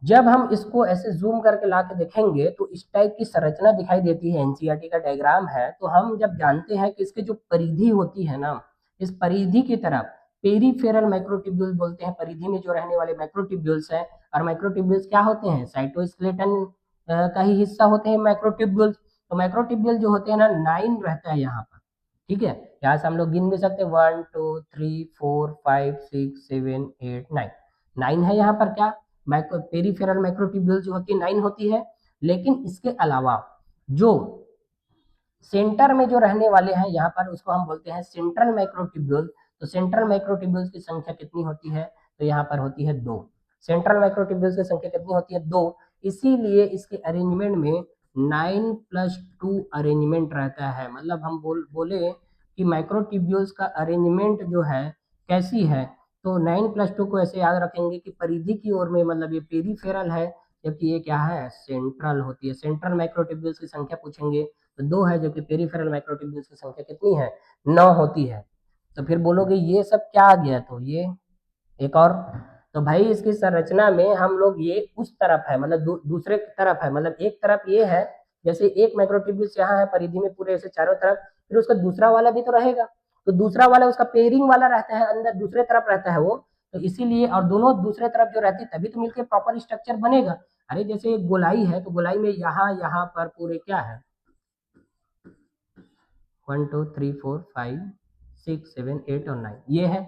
जब हम इसको ऐसे जूम करके ला के देखेंगे तो इस टाइप की संरचना दिखाई देती है, एनसीईआरटी का डायग्राम है। तो हम जब जानते हैं कि इसके जो परिधि होती है ना, इस परिधि की तरफ पेरीफेरल माइक्रोट्यूब्यूल बोलते हैं, परिधि में जो रहने वाले माइक्रोट्यूब्यूल्स हैं। और माइक्रोट्यूब्यूल्स क्या होते हैं? साइटोस्केलेटन का ही हिस्सा होते हैं माइक्रोट्यूब्यूल्स। तो माइक्रोट्यूब्यूल जो होते हैं ना 9 रहता है यहाँ पर, ठीक है। यहाँ से हम लोग गिन भी सकते हैं 1 2 3 4 5 6 7 8 9, 9 है यहाँ पर क्या, पेरीफेरल माइक्रोट्यूब्यूल जो होती है 9 होती है। लेकिन इसके अलावा जो सेंटर में जो रहने वाले हैं यहाँ पर, उसको हम बोलते हैं सेंट्रल माइक्रोट्यूब्यूल। तो सेंट्रल माइक्रोट्यूब्यूल्स की संख्या कितनी होती है? तो यहाँ पर होती है 2। सेंट्रल माइक्रोट्यूब्यूल्स की संख्या कितनी होती है? 2। इसीलिए इसके अरेंजमेंट में 9+2 अरेंजमेंट रहता है। मतलब हम बोले कि माइक्रोट्यूब्यूल्स का अरेंजमेंट जो है कैसी है, तो 9+2 को ऐसे याद रखेंगे कि परिधि की ओर में मतलब ये पेरीफेरल है, जबकि ये क्या है? सेंट्रल होती है। सेंट्रल माइक्रोट्यूब्यूल्स की संख्या पूछेंगे तो 2 है, जबकि पेरीफेरल माइक्रोट्यूब्यूल्स की संख्या कितनी है? 9 होती है। तो फिर बोलोगे ये सब क्या आ गया? तो ये एक और, तो भाई इसकी संरचना में हम लोग ये उस तरफ है, मतलब दूसरे तरफ है। मतलब एक तरफ ये है, जैसे एक माइक्रोट्यूब्यूल्स यहाँ है परिधि में पूरे ऐसे चारों तरफ, फिर उसका दूसरा वाला भी तो रहेगा। तो दूसरा वाला उसका पेयरिंग वाला रहता है, अंदर दूसरे तरफ रहता है वो। तो इसीलिए, और दोनों दूसरे तरफ जो रहती है तभी तो मिलकर प्रॉपर स्ट्रक्चर बनेगा। अरे जैसे एक गोलाई है, तो गोलाई में यहाँ पर पूरे क्या है? 1 2 3 4 5 6 7 8 और 9 ये है।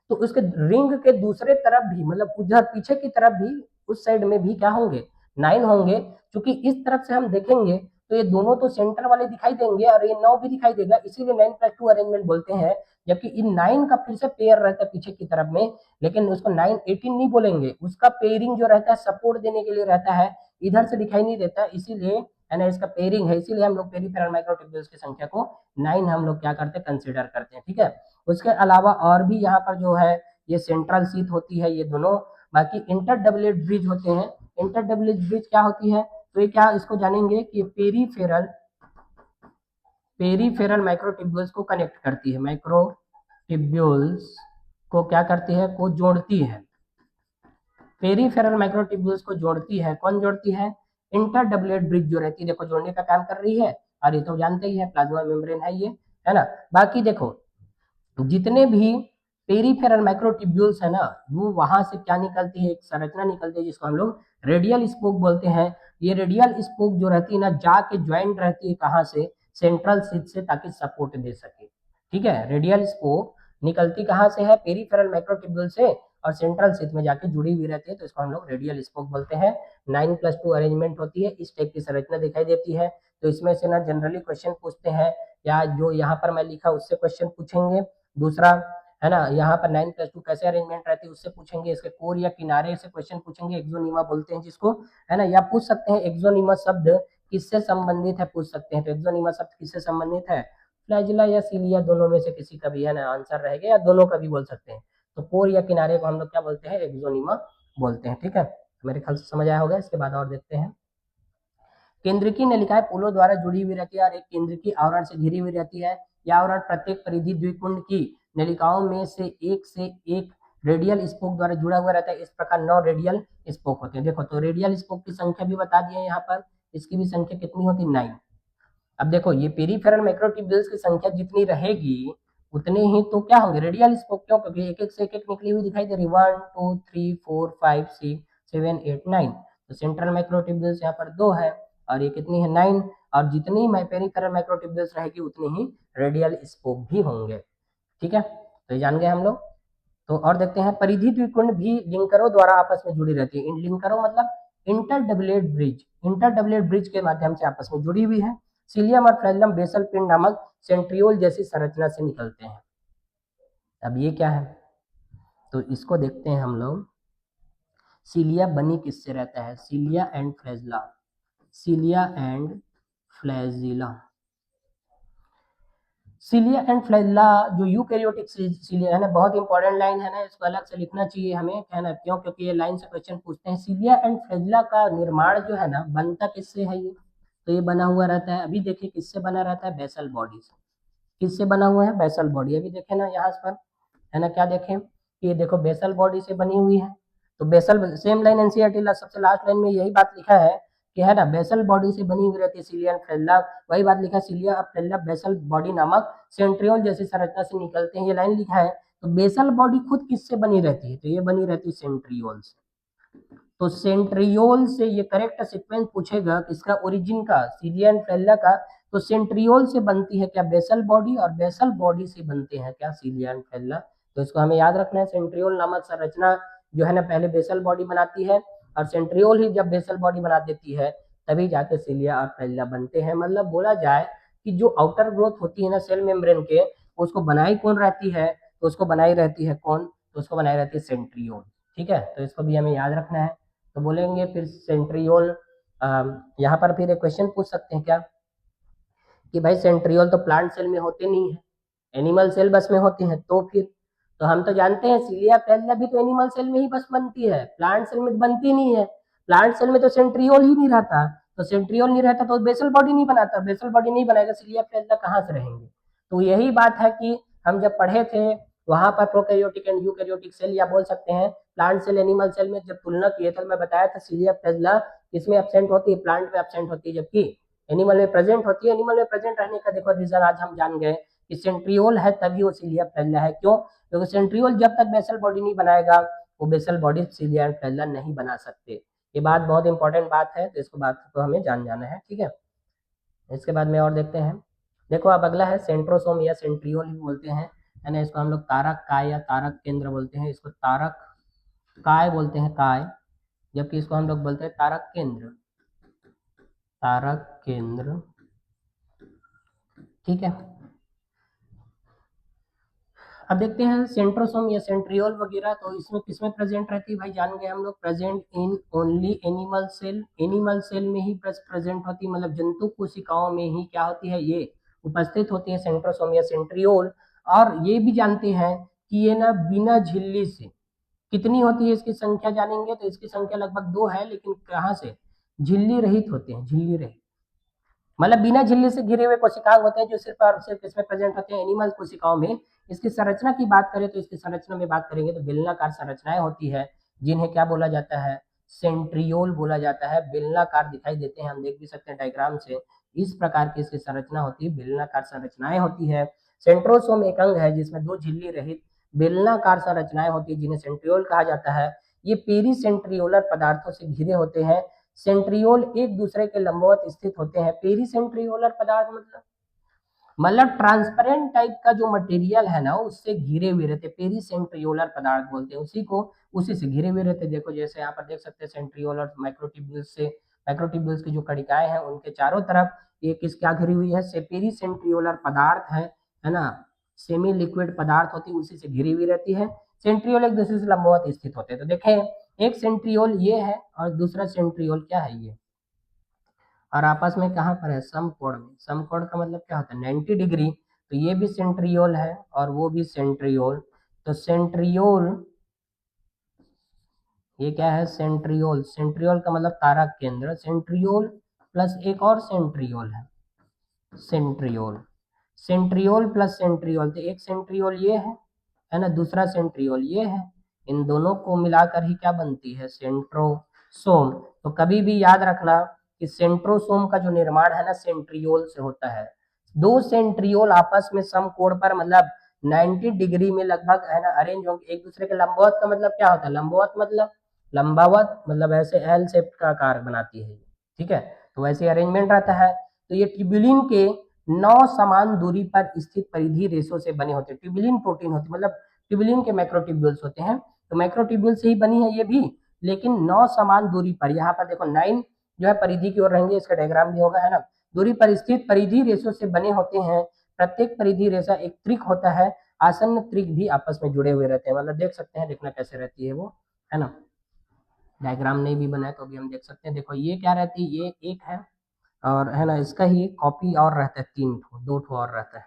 तो उसके रिंग के दूसरे तरफ भी, मतलब उधर पीछे की तरफ भी, उस साइड में भी क्या होंगे? 9 होंगे, क्योंकि इस तरफ से हम देखेंगे तो ये दोनों तो सेंटर वाले दिखाई देंगे और ये 9 भी दिखाई देगा, इसीलिए 9+2 अरेंजमेंट बोलते हैं। जबकि इन 9 का फिर से पेयर रहता है पीछे की तरफ में, लेकिन उसको 9 18 नहीं बोलेंगे, उसका पेयरिंग जो रहता है सपोर्ट देने के लिए रहता है, इधर से दिखाई नहीं देता, इसीलिए है ना इसका पेयरिंग है, इसीलिए हम लोग पेरिफेरल माइक्रोट्यूब्यूल्स की संख्या को 9 हम लोग क्या करते हैं, कंसिडर करते हैं। ठीक है, उसके अलावा और भी यहाँ पर जो है ये सेंट्रल शीथ होती है ये दोनों। बाकी इंटर डबलेट ब्रिज होते हैं। इंटर डबलेट ब्रिज क्या होती है, तो ये क्या इसको जानेंगे कि पेरीफेरल पेरीफेरल माइक्रोट्यूब्यूल्स को कनेक्ट करती है, माइक्रोट्यूब्यूल्स को क्या करती है, को जोड़ती है। पेरीफेरल माइक्रोट्यूब्यूल्स को जोड़ती है, कौन जोड़ती है, इंटर डबलेट ब्रिज जो रहती है, देखो जोड़ने का काम कर रही है। और ये तो जानते ही है प्लाज्मा मेम्ब्रेन है ये, है ना। बाकी देखो जितने भी पेरीफेरल माइक्रोट्यूब्यूल्स है ना, वो वहां से क्या निकलती है, एक संरचना निकलती है जिसको हम लोग रेडियल स्पोक बोलते हैं। ये रेडियल स्पोक जो रहती है ना, जाके ज्वाइंट रहती है कहाँ से, सेंट्रल शीथ से, ताकि सपोर्ट दे सके। ठीक है, रेडियल स्पोक निकलती कहाँ से है, पेरीफेरल माइक्रोट्यूब्यूल से, और सेंट्रल शीथ में जाके जुड़ी हुई रहती है, तो इसको हम लोग रेडियल स्पोक बोलते हैं। 9+2 अरेंजमेंट होती है, इस टाइप की संरचना दिखाई देती है। तो इसमें से ना जनरली क्वेश्चन पूछते हैं, या जो यहाँ पर मैं लिखा उससे क्वेश्चन पूछेंगे। दूसरा है ना, यहाँ पर 9+2 कैसे अरेंजमेंट रहती है उससे पूछेंगे। इसके कोर या किनारे से क्वेश्चन पूछेंगे, एक्सोनीमा बोलते हैं जिसको, है ना। या पूछ सकते हैं एक्सोनीमा शब्द किससे संबंधित है, पूछ सकते हैं। तो एक्सोनीमा शब्द किससे संबंधित है, फ्लैजिला या सीलिया, दोनों में से किसी का भी है ना आंसर रहेगा, या दोनों का भी बोल सकते हैं। तो कोर या किनारे को हम लोग क्या बोलते हैं, एक्सोनीमा बोलते हैं। ठीक है, मेरे ख्याल से समझ आया होगा। इसके बाद और देखते हैं, केंद्रीय नलिकाएं पोलों द्वारा जुड़ी हुई रहती है और एक केंद्रीय आवरण से घिरी हुई रहती है। यह आवरण प्रत्येक परिधि द्विकुंड की नलिकाओं में से एक रेडियल स्पोक द्वारा जुड़ा हुआ रहता है। इस प्रकार 9 रेडियल स्पोक होते हैं। देखो तो रेडियल स्पोक की संख्या भी बता दिए यहाँ पर, इसकी भी संख्या कितनी होती है, 9। अब देखो ये पेरीफेरल माइक्रोट्यूब्यूल्स की संख्या जितनी रहेगी उतने ही तो क्या होंगे, रेडियल स्पोक। क्यों, क्योंकि एक एक से एक निकली हुई दिखाई दे रही, 1 2 3 4 5 6 7 8 9। तो सेंट्रल माइक्रोट्यूब्यूल्स यहाँ पर 2 है, और ये कितनी है, 9। और जितनी पेरीफेरल माइक्रोट्यूब्यूल्स रहेगी उतनी ही रेडियल स्पोक भी होंगे। ठीक है, तो ये जान गए हम लोग। तो और देखते हैं, परिधि द्विकुंड भी लिंकरों द्वारा आपस में जुड़ी रहती है। इन लिंकरों मतलब इंटर डबलेट ब्रिज के माध्यम से आपस में जुड़ी हुई है। सीलियम और फ्लैजिलम बेसल पिंड नामक सेंट्रियोल जैसी संरचना से निकलते हैं। अब ये क्या है, तो इसको देखते हैं हम लोग। सीलिया बनी किससे रहता है, सीलिया and flagella, सीलिया and flagella. सीलिया and flagella जो यूकैरियोटिक सीलिया है ना, बहुत इंपॉर्टेंट लाइन है ना, इसको अलग से लिखना चाहिए हमें, है ना। क्यों, क्योंकि ये लाइन से क्वेश्चन पूछते हैं। सीलिया एंड फ्लैजिला का निर्माण जो है ना, बनता किससे है ये, तो ये बना हुआ रहता है, अभी देखिए किससे बना रहता है, बेसल बॉडी से। किससे बना हुआ है, बेसल बॉडी। अभी देखें ना यहाँ पर, है ना, क्या देखें कि ये देखो बेसल बॉडी से बनी हुई है। तो बेसल, सेम लाइन एनसीईआरटी सबसे लास्ट लाइन में यही बात लिखा है कि है ना, बेसल बॉडी से बनी हुई रहती है सीलिया एंड फ्लैजिला। वही बात लिखा, सीलिया और फ्लैजिला बेसल बॉडी नामक सेंट्रियोल जैसी संरचना से निकलते हैं, ये लाइन लिखा है। तो बेसल बॉडी खुद किससे बनी रहती है, तो ये बनी रहती है सेंट्रियोल से। तो सेंट्रियोल से ये करेक्ट सीक्वेंस पूछेगा किसका, ओरिजिन का, सीलिया एंड फ्लैजिला का। तो सेंट्रियोल से बनती है क्या, बेसल बॉडी, और बेसल बॉडी से बनते हैं क्या, सीलिया एंड फ्लैजिला। तो इसको हमें याद रखना है, सेंट्रियोल नामक संरचना जो है ना पहले बेसल बॉडी बनाती है, और सेंट्रियोल ही जब बेसल बॉडी बना देती है तभी जाके सीलिया और फ्लैजिला बनते हैं। मतलब बोला जाए कि जो आउटर ग्रोथ होती है ना सेल मेम्ब्रेन के, उसको बनाई कौन रहती है, तो उसको बनाई रहती है कौन, तो उसको बनाई रहती है सेंट्रियोल। ठीक है, तो इसको भी हमें याद रखना है। तो बोलेंगे फिर सेंट्रियोल, यहाँ पर फिर एक क्वेश्चन पूछ सकते हैं क्या, कि भाई सेंट्रियोल तो प्लांट सेल में होते नहीं है, एनिमल सेल बस में होते हैं। तो फिर तो हम तो जानते हैं सीलिया फ्लैजिला भी तो एनिमल सेल में ही बस बनती है, प्लांट सेल में बनती नहीं है। प्लांट सेल में तो सेंट्रियोल ही नहीं रहता, तो सेंट्रियोल नहीं रहता तो बेसल बॉडी नहीं बनाता, बेसल बॉडी नहीं बनाएगा, सीलिया फ्लैजिला कहाँ से रहेंगे। तो यही बात है कि हम जब पढ़े थे वहां पर प्रोकैरियोटिक एंड यूकैरियोटिक सेल, या बोल सकते हैं प्लांट सेल एनिमल सेल में जब तुलना किए तो मैं बताया था सीलिया फ्लैजिला इसमें एब्सेंट होती है, प्लांट में एब्सेंट होती है, जबकि एनिमल में प्रेजेंट होती है। एनिमल में प्रेजेंट रहने का देखो रीजन आज हम जान गए कि सेंट्रियोल है तभी वो सीलिया फ्लैजिला है। क्यों, क्योंकि सेंट्रियोल जब तक बेसल बॉडी नहीं बनाएगा वो basal body cilia and flagella नहीं बना सकते। ये बात बहुत इंपॉर्टेंट बात है, तो इसको बात को हमें जान जाना है। ठीक है, इसके बाद में और देखते हैं। देखो अब अगला है सेंट्रोसोम या सेंट्रियोल भी बोलते हैं, है ना। इसको हम लोग तारक काय या तारक केंद्र बोलते हैं, इसको तारक काय बोलते हैं, काय। जबकि इसको हम लोग बोलते हैं तारक केंद्र, तारक केंद्र, ठीक है। अब देखते हैं सेंट्रोसोम या सेंट्रियोल वगैरह, तो इसमें किसमें प्रेजेंट रहती है भाई, जान गए हम लोग, present in only animal cell, animal cell में ही प्रेजेंट होती है, मतलब जंतु कोशिकाओं में ही क्या होती है, ये उपस्थित होती है सेंट्रोसोम या सेंट्रियोल। और ये भी जानते हैं कि ये ना बिना झिल्ली से, कितनी होती है इसकी संख्या जानेंगे, तो इसकी संख्या लगभग 2 है, लेकिन कहाँ से, झिल्ली रहित होते हैं, झिल्ली रहित, मतलब बिना झिल्ली से घिरे हुए कोशिकाएं होते हैं, जो सिर्फ और सिर्फ इसमें प्रेजेंट होते हैं एनिमल कोशिकाओं में। इसकी संरचना की बात करें तो इसकी संरचना में बात करेंगे तो बेलनाकार संरचनाएं होती है, जिन्हें क्या बोला जाता है, सेंट्रियोल बोला जाता है। बेलनाकार दिखाई देते हैं, हम देख भी सकते हैं डायग्राम से, इस प्रकार की इसकी संरचना होती है, बेलनाकार संरचनाएं होती है। सेंट्रोसोम एक अंग है जिसमें 2 झिल्ली रहित बेलनाकार संरचनाएं होती है, जिन्हें सेंट्रियोल कहा जाता है। ये पेरीसेंट्रियोलर पदार्थों से घिरे होते हैं। सेंट्रियोल एक दूसरे के लंबवत स्थित होते हैं। पेरीसेंट्रियोलर पदार्थ मतलब ट्रांसपेरेंट टाइप का जो मटेरियल है ना, उससे घिरे हुए रहते, पेरीसेंट्रियोलर पदार्थ बोलते हैं उसी को, उसी से घिरे हुए रहते। देखो जैसे यहाँ पर देख सकते हैं सेंट्रियोल और माइक्रोट्यूब्यूल्स से, माइक्रोट्यूब्यूल्स की जो कणिकाएं हैं उनके चारों तरफ ये किस क्या घिरी हुई है, से पेरीसेंट्रियोलर पदार्थ है ना, सेमी लिक्विड पदार्थ होती है, उसी से घिरी हुई रहती है। सेंट्रियोल एक दूसरे से लंबवत स्थित होते हैं। तो देखें, एक सेंट्रियोल ये है और दूसरा सेंट्रियोल क्या है, ये, और आपस में कहाँ पर है, समकोण में। समकोण का मतलब क्या होता है, 90 डिग्री। तो ये भी सेंट्रियोल है और वो भी सेंट्रियोल। तो सेंट्रियोल, ये क्या है, सेंट्रियोल, सेंट्रियोल का मतलब तारक केंद्र, सेंट्रियोल प्लस एक और सेंट्रियोल है, सेंट्रियोल, सेंट्रियोल प्लस सेंट्रियोल, तो एक सेंट्रियोल ये है ना, दूसरा सेंट्रियोल ये है, इन दोनों को मिलाकर ही क्या बनती है, सेंट्रोसोम। तो कभी भी याद रखना कि सेंट्रोसोम का जो निर्माण है ना, सेंट्रियोल से होता है। 2 सेंट्रियोल आपस में समकोण पर, मतलब 90 डिग्री में लगभग, है ना, अरेंज होंगे एक दूसरे के लंबवत। का मतलब क्या होता है, लंबवत मतलब लंबावत, मतलब ऐसे एल शेप का आकार बनाती है, ठीक है। तो वैसे अरेंजमेंट रहता है। तो ये ट्यूबुलिन के 9 समान दूरी पर स्थित परिधि रेशों से बने होते हैं। ट्यूबुलिन प्रोटीन होती है, मतलब ट्यूबुलिन के माइक्रोट्यूब्यूल्स होते हैं, तो माइक्रोट्यूब्यूल से ही बनी है ये भी, लेकिन 9 समान दूरी पर, यहाँ पर देखो 9 जो है परिधि की ओर रहेंगे, इसका डायग्राम भी होगा, है ना, दूरी पर स्थित परिधि रेशों से बने होते हैं। प्रत्येक परिधि रेशा एक त्रिक होता है, आसन्न त्रिक भी आपस में जुड़े हुए रहते हैं, मतलब देख सकते हैं, देखना कैसे रहती है वो, है ना, डायग्राम नहीं भी बना है तो भी हम देख सकते हैं। देखो ये क्या रहती है, ये एक है, और है ना, इसका ही कॉपी और रहता है, 3 ठो, 2 ठो और रहता है,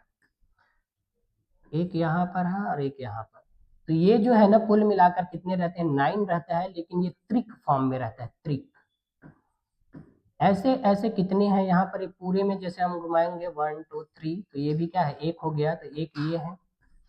एक यहाँ पर है और एक यहाँ पर। तो ये जो है ना, कुल मिलाकर कितने रहते हैं, 9 रहता है, लेकिन ये त्रिक फॉर्म में रहता है, त्रिक। ऐसे ऐसे कितने हैं यहाँ पर, पूरे में जैसे हम घुमाएंगे 1 2 3, तो ये भी क्या है, एक हो गया, तो एक ये है,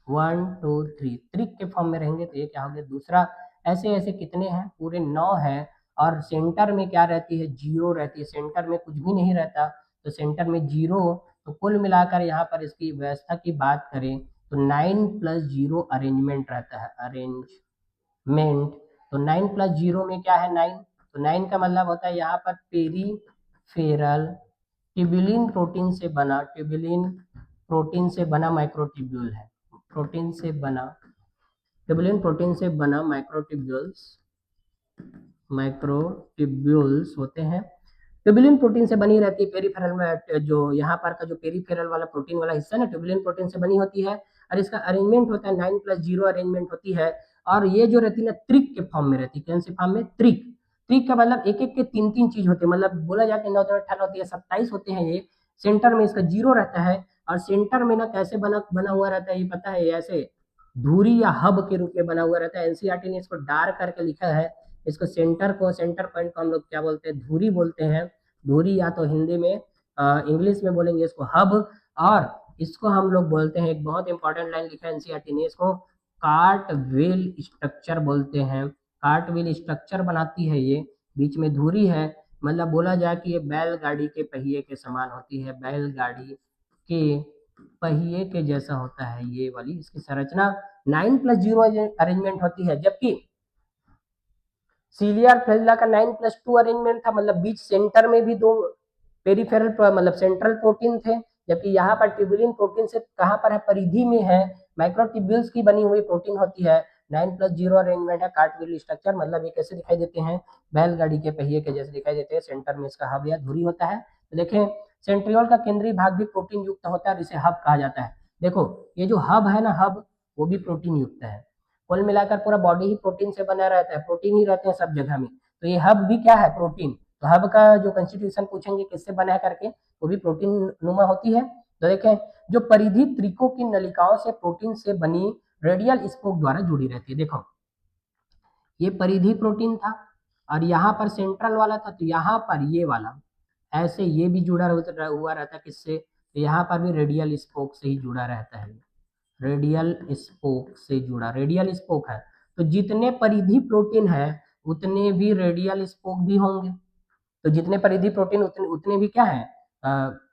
1 2 3 त्रिक के फॉर्म में रहेंगे, तो ये क्या हो गया, दूसरा। ऐसे ऐसे कितने हैं, पूरे 9 है। और सेंटर में क्या रहती है, 0 रहती है, सेंटर में कुछ भी नहीं रहता, तो सेंटर में 0। तो कुल मिलाकर यहाँ पर इसकी व्यवस्था की बात करें तो 9 प्लस 0 अरेंजमेंट रहता है, अरेंजमेंट। तो 9 प्लस 0 में क्या है, 9। तो 9 का मतलब होता है यहाँ पर पेरीफेरल ट्यूबुलिन प्रोटीन से बना, ट्यूबुलिन प्रोटीन से बना माइक्रोट्यूब्यूल है, प्रोटीन से बना, ट्यूबुलिन प्रोटीन से बना माइक्रोट्यूब्यूल्स, माइक्रोट्यूब्यूल्स होते हैं। ट्यूबुलिन प्रोटीन से बनी रहती है, पेरीफेरल में जो यहाँ पर का जो पेरीफेरल वाला प्रोटीन वाला हिस्सा ना, ट्यूबुलिन प्रोटीन से बनी होती है। और इसका अरेंजमेंट होता है 9 प्लस 0 अरेंजमेंट होती है। और ये जो रहती है ना, त्रिक के फॉर्म में रहती है, कौन से फॉर्म में, त्रिक। त्रिक का मतलब एक एक के 3 3 चीज होती है, मतलब बोला जाए कि 9 9 18 होती है, 27 होते हैं ये। सेंटर में इसका 0 रहता है, और सेंटर में ना कैसे बना बना हुआ रहता है, ये पता है, ऐसे धुरी या हब के रूप में बना हुआ रहता है। एनसीईआरटी ने इसको डार्क करके लिखा है। इसको सेंटर को, सेंटर पॉइंट को हम लोग क्या बोलते हैं, धुरी बोलते हैं, धुरी, या तो हिंदी में, इंग्लिश में बोलेंगे इसको हब। और इसको हम लोग बोलते हैं, एक बहुत इंपॉर्टेंट लाइन लिखा है एनसीईआरटी ने, इसको कार्ट व्हील स्ट्रक्चर बोलते हैं। कार्ट व्हील स्ट्रक्चर बनाती है ये, बीच में धुरी है, मतलब बोला जाए कि ये बैलगाड़ी के पहिए के समान होती है, बैलगाड़ी के पहिए के जैसा होता है ये वाली इसकी संरचना। 9 प्लस 0 अरेंजमेंट होती है, जबकि सीलियर फ्लैजिला का 9 प्लस 2 अरेंजमेंट था, मतलब बीच सेंटर में भी 2 पेरिफेरल मतलब सेंट्रल प्रोटीन थे। जबकि यहाँ पर ट्यूबुलिन प्रोटीन से कहाँ पर है, परिधि में है, माइक्रोट्यूब्यूल्स की बनी हुई प्रोटीन होती है। 9+0 अरेंजमेंट है, कार्ट व्हील स्ट्रक्चर, मतलब ये कैसे दिखाई देते हैं, बैलगाड़ी के पहिए के जैसे दिखाई देते हैं। सेंटर में इसका हब या धुरी होता है। तो देखें सेंट्रियोल का केंद्रीय भाग भी प्रोटीन युक्त होता है, जिसे हब कहा जाता है। देखो ये जो हब है ना, हब वो भी प्रोटीन युक्त है। कुल मिलाकर पूरा बॉडी ही प्रोटीन से बना रहता है, प्रोटीन ही रहते हैं सब जगह में। तो ये हब भी क्या है, प्रोटीन। तो हब का जो कंस्टिट्यूशन पूछेंगे किससे बना है करके, वो भी प्रोटीन नुमा होती है। तो देखें जो परिधि त्रिकों की नलिकाओं से प्रोटीन से बनी रेडियल स्पोक द्वारा जुड़ी रहती है। देखो ये परिधि प्रोटीन था और यहाँ पर सेंट्रल वाला था, तो यहाँ पर ये वाला ऐसे ये भी जुड़ा हुआ रहता है किससे, तो यहाँ पर भी रेडियल स्पोक से ही जुड़ा रहता है। रेडियल स्पोक से जुड़ा, रेडियल स्पोक है तो जितने परिधि प्रोटीन है उतने भी रेडियल स्पोक भी होंगे। तो जितने परिधि प्रोटीन उतने उतने भी क्या है,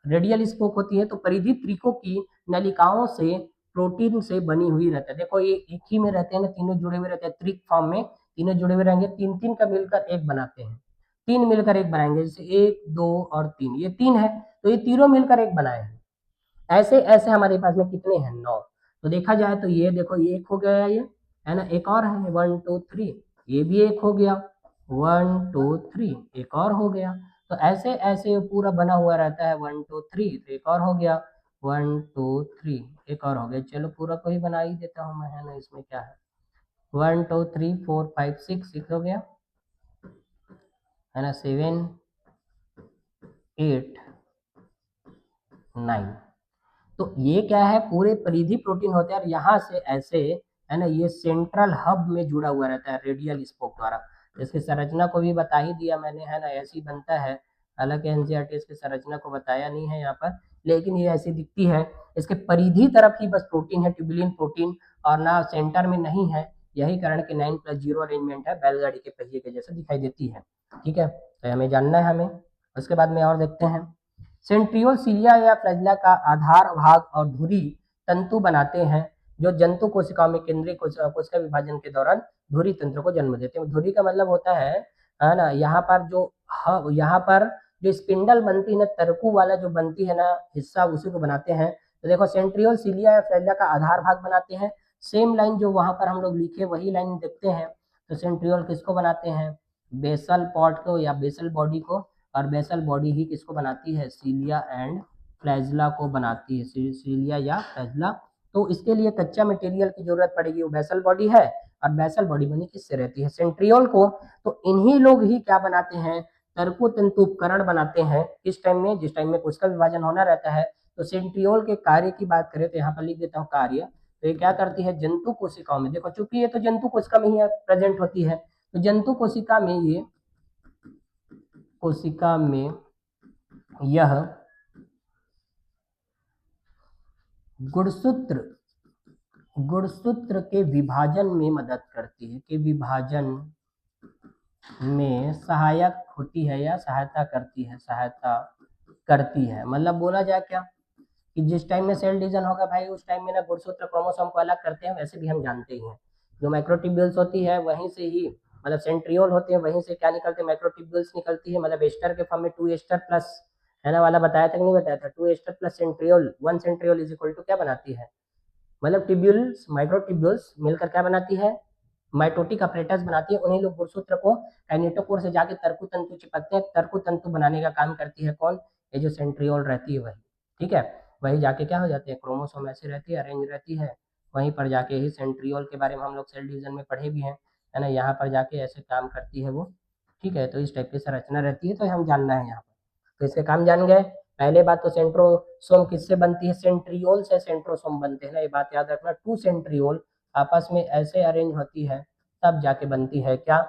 रेडियल स्पोक होती है। तो परिधि त्रिकों की नलिकाओं से प्रोटीन से बनी हुई रहता है। देखो ये एक ही में रहते हैं ना, तीनों जुड़े हुए रहते हैं त्रिक फॉर्म में, तीनों जुड़े हुए रहेंगे, तीन तीन का मिलकर एक बनाते हैं, तीन मिलकर एक बनाएंगे। जैसे 1 2 और 3, ये 3 है तो ये तीनों मिलकर एक बनाए हैं। ऐसे ऐसे हमारे पास में कितने हैं, 9। तो देखा जाए तो ये देखो ये एक हो गया, ये है ना, एक और है 1 2 3, ये भी एक हो गया 1 2 3, एक और हो गया। तो ऐसे ऐसे पूरा बना हुआ रहता है 1 2 3, तो एक और हो गया 1 2 3, एक और हो गया। चलो पूरा को ही बना ही देता हूँ मैं, है ना, इसमें क्या है 1 2 3 4 5 6, 6 हो गया, है ना, 7 8 9। तो ये क्या है, पूरे परिधि प्रोटीन होते हैं और यहाँ से ऐसे, है ना, ये सेंट्रल हब में जुड़ा हुआ रहता है रेडियल स्पोक द्वारा। इसकी संरचना को भी बता ही दिया मैंने, है ना, ऐसी बनता है। हालांकि एनसीईआरटी इसकी संरचना को बताया नहीं है यहाँ पर, लेकिन ये ऐसी दिखती है। इसके परिधि तरफ ही बस प्रोटीन है, ट्यूबुलिन प्रोटीन, और ना सेंटर में नहीं है। यही कारण कि 9+0 अरेंजमेंट है, बैलगाड़ी के पहिए के जैसे दिखाई देती है। ठीक है, तो हमें जानना है हमें। उसके बाद में और देखते हैं, सेंट्रियोल सीलिया या फ्लैजिला का आधार भाग और धुरी तंतु बनाते हैं, जो जंतु कोशिकाओं में केंद्रीय कोशिका विभाजन के दौरान धुरी तंत्र को जन्म देते हैं। धुरी का मतलब होता है ना, यहाँ पर जो यहाँ पर जो स्पिंडल बनती है ना, तरकू वाला जो बनती है ना हिस्सा, उसी को बनाते हैं। तो देखो सेंट्रियोल सीलिया या फ्लैजिला का आधार भाग बनाते हैं। सेम लाइन जो वहां पर हम लोग लिखे वही लाइन देखते हैं। तो सेंट्रियोल किसको बनाते हैं, बेसल पॉट को या बेसल बॉडी को, और बेसल बॉडी ही किसको बनाती है, सीलिया एंड फ्लैजिला को बनाती है, सीलिया या फ्लैजिला। तो इसके लिए कच्चा मटेरियल की जरूरत पड़ेगी, वो बेसल बॉडी है, और बेसल बॉडी बनी किससे रहती है, सेंट्रियोल को। तो इन्हीं लोग ही क्या बनाते हैं, तरकु तंतु उपकरण बनाते हैं। किस टाइम में, जिस टाइम में कोशिका विभाजन होना रहता है। तो सेंट्रियोल के कार्य की बात करें तो यहाँ पर लिख देता हूँ कार्य। तो ये क्या करती है, जंतु कोशिकाओं में, देखो चूंकि ये तो जंतु कोशिका में ही प्रेजेंट होती है, तो जंतु कोशिका में ये, कोशिका में यह गुणसूत्र गुणसूत्र के विभाजन में मदद करती है, के विभाजन में सहायक होती है या सहायता करती है। मतलब बोला जाए क्या कि जिस टाइम में सेल डिवीजन होगा भाई, उस टाइम में ना गुणसूत्र क्रोमोसोम को अलग करते हैं, वैसे भी हम जानते ही हैं। जो माइक्रोट्यूब्यूल्स होती है वहीं से ही, मतलब सेंट्रियोल होते हैं वहीं से क्या निकलते हैं, माइक्रोट्यूब्यूल्स निकलती है। मतलब एस्टर के फॉर्म में 2 एस्टर प्लस, है ना, वाला बताया था कि नहीं बताया था, 2 aster plus centriole 1 centriole is equal to क्या बनाती है, मतलब ट्यूब्यूल्स माइक्रोट्यूब्यूल्स मिलकर क्या बनाती है, माइटोटिक अपरेटस बनाती है। उन्हीं लोग गुणसूत्र को काइनेटोकोर से जाके तरकु तंतु चिपकते हैं, तरकु तंतु बनाने का काम करती है कौन, ये जो सेंट्रियोल रहती है वही। ठीक है, वही जाके क्या हो जाते हैं, क्रोमोसोम ऐसे रहती है, अरेंज रहती है, वहीं पर जाके ही सेंट्रियोल के बारे में हम लोग सेल डिवीजन में पढ़े भी हैं, है ना, यहाँ पर जाके ऐसे काम करती है वो। ठीक है, तो इस टाइप की संरचना रहती है, तो हम जानना है यहाँ पर। तो इसके काम जान गए। पहले बात तो सेंट्रोसोम किससे बनती है, सेंट्रियोल से सेंट्रोसोम बनते हैं ना, ये बात याद रखना। 2 सेंट्रियोल आपस में ऐसे अरेंज होती है तब जाके बनती है क्या,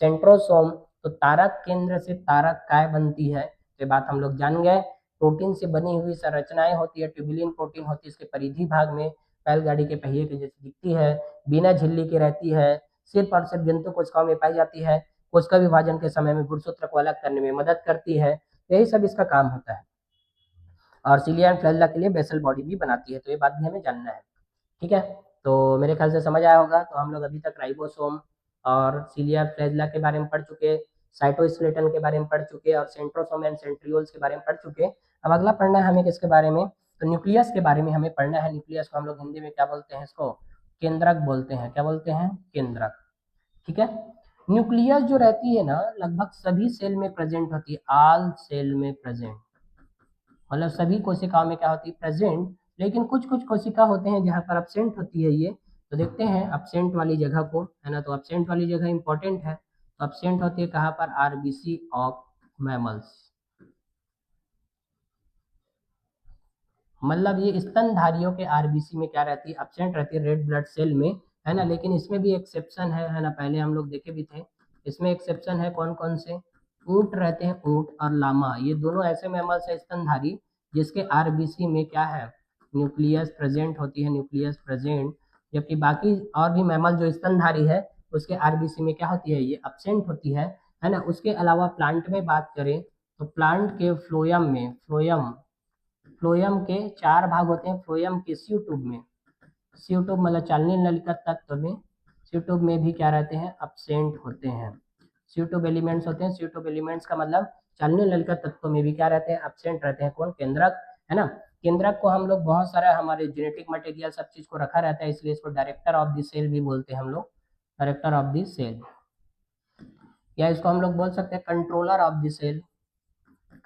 सेंट्रोसोम। तो तारक केंद्र से तारक काय बनती है, ये बात हम लोग जान गए। प्रोटीन से बनी हुई संरचनाएं होती है, ट्यूबुलिन प्रोटीन होती है इसके परिधि भाग में, बैलगाड़ी के पहिए के जैसे दिखती है, बिना झिल्ली के रहती है, सिर्फ और सिर्फ जंतु कोशिकाओं में पाई जाती है, कोशिका विभाजन के समय में गुणसूत्र को अलग करने में मदद करती है। यही सब इसका काम होता है। और सीलिया एंड फ्लैजिला के लिए बेसल बॉडी भी बनाती है, तो ये बात भी हमें जानना है। ठीक है, तो मेरे ख्याल से समझ आया होगा। तो हम लोग अभी तक राइबोसोम और सीलिया फ्लैजिला के बारे में पढ़ चुके, साइटोस्केलेटन के बारे में पढ़ चुके, और सेंट्रोसोम एंड सेंट्रियोल्स के बारे में पढ़ चुके। अब अगला पढ़ना है हमें किसके बारे में, तो न्यूक्लियस के बारे में हमें पढ़ना है। न्यूक्लियस को हम लोग हिंदी में क्या बोलते हैं, इसको केंद्रक बोलते हैं। क्या बोलते हैं? केंद्रक। ठीक है। न्यूक्लियस जो रहती है ना, लगभग सभी सेल में प्रेजेंट होती है, ऑल सेल में प्रेजेंट, मतलब सभी कोशिकाओं में क्या होती है? प्रेजेंट। लेकिन कुछ कुछ कोशिका होते हैं जहां पर एब्सेंट होती है ये, तो देखते हैं एब्सेंट वाली जगह को, है ना। तो एब्सेंट वाली जगह इंपॉर्टेंट है। तो एब्सेंट होती है कहाँ पर? आरबीसी ऑफ मैमल्स, मतलब ये स्तनधारियों के आरबीसी में क्या रहती है? एब्सेंट रहती है, रेड ब्लड सेल में, है ना। लेकिन इसमें भी एक्सेप्शन है ना, पहले हम लोग देखे भी थे। इसमें एक्सेप्शन है, कौन कौन से? ऊंट रहते हैं, ऊंट और लामा, ये दोनों ऐसे मैमल्स है स्तनधारी जिसके आरबीसी में क्या है? न्यूक्लियस प्रेजेंट होती है, न्यूक्लियस प्रेजेंट। जबकि बाकी और भी मैमल जो स्तनधारी है उसके आरबीसी में क्या होती है? ये एब्सेंट होती है ना। उसके अलावा प्लांट में बात करें तो प्लांट के फ्लोयम में, फ्लोयम के 4 भाग होते हैं। फ्लोयम के सी ट्यूब में, सी ट्यूब मतलब चालनीय नलिका तत्व में, सी ट्यूब में भी क्या रहते हैं? एब्सेंट होते हैं। सी ट्यूब एलिमेंट्स होते हैं, सी ट्यूब एलिमेंट्स का मतलब चालनीय नलिका तत्व में भी क्या रहते हैं? एब्सेंट रहते हैं। कौन? केंद्रक, है ना। केंद्रक को हम लोग बहुत सारा हमारे जेनेटिक मटेरियल सब चीज को रखा रहता है, इसलिए इसको डायरेक्टर ऑफ द सेल भी बोलते हैं हम लोग, डायरेक्टर ऑफ द सेल। या इसको हम लोग बोल सकते हैं controller of the cell,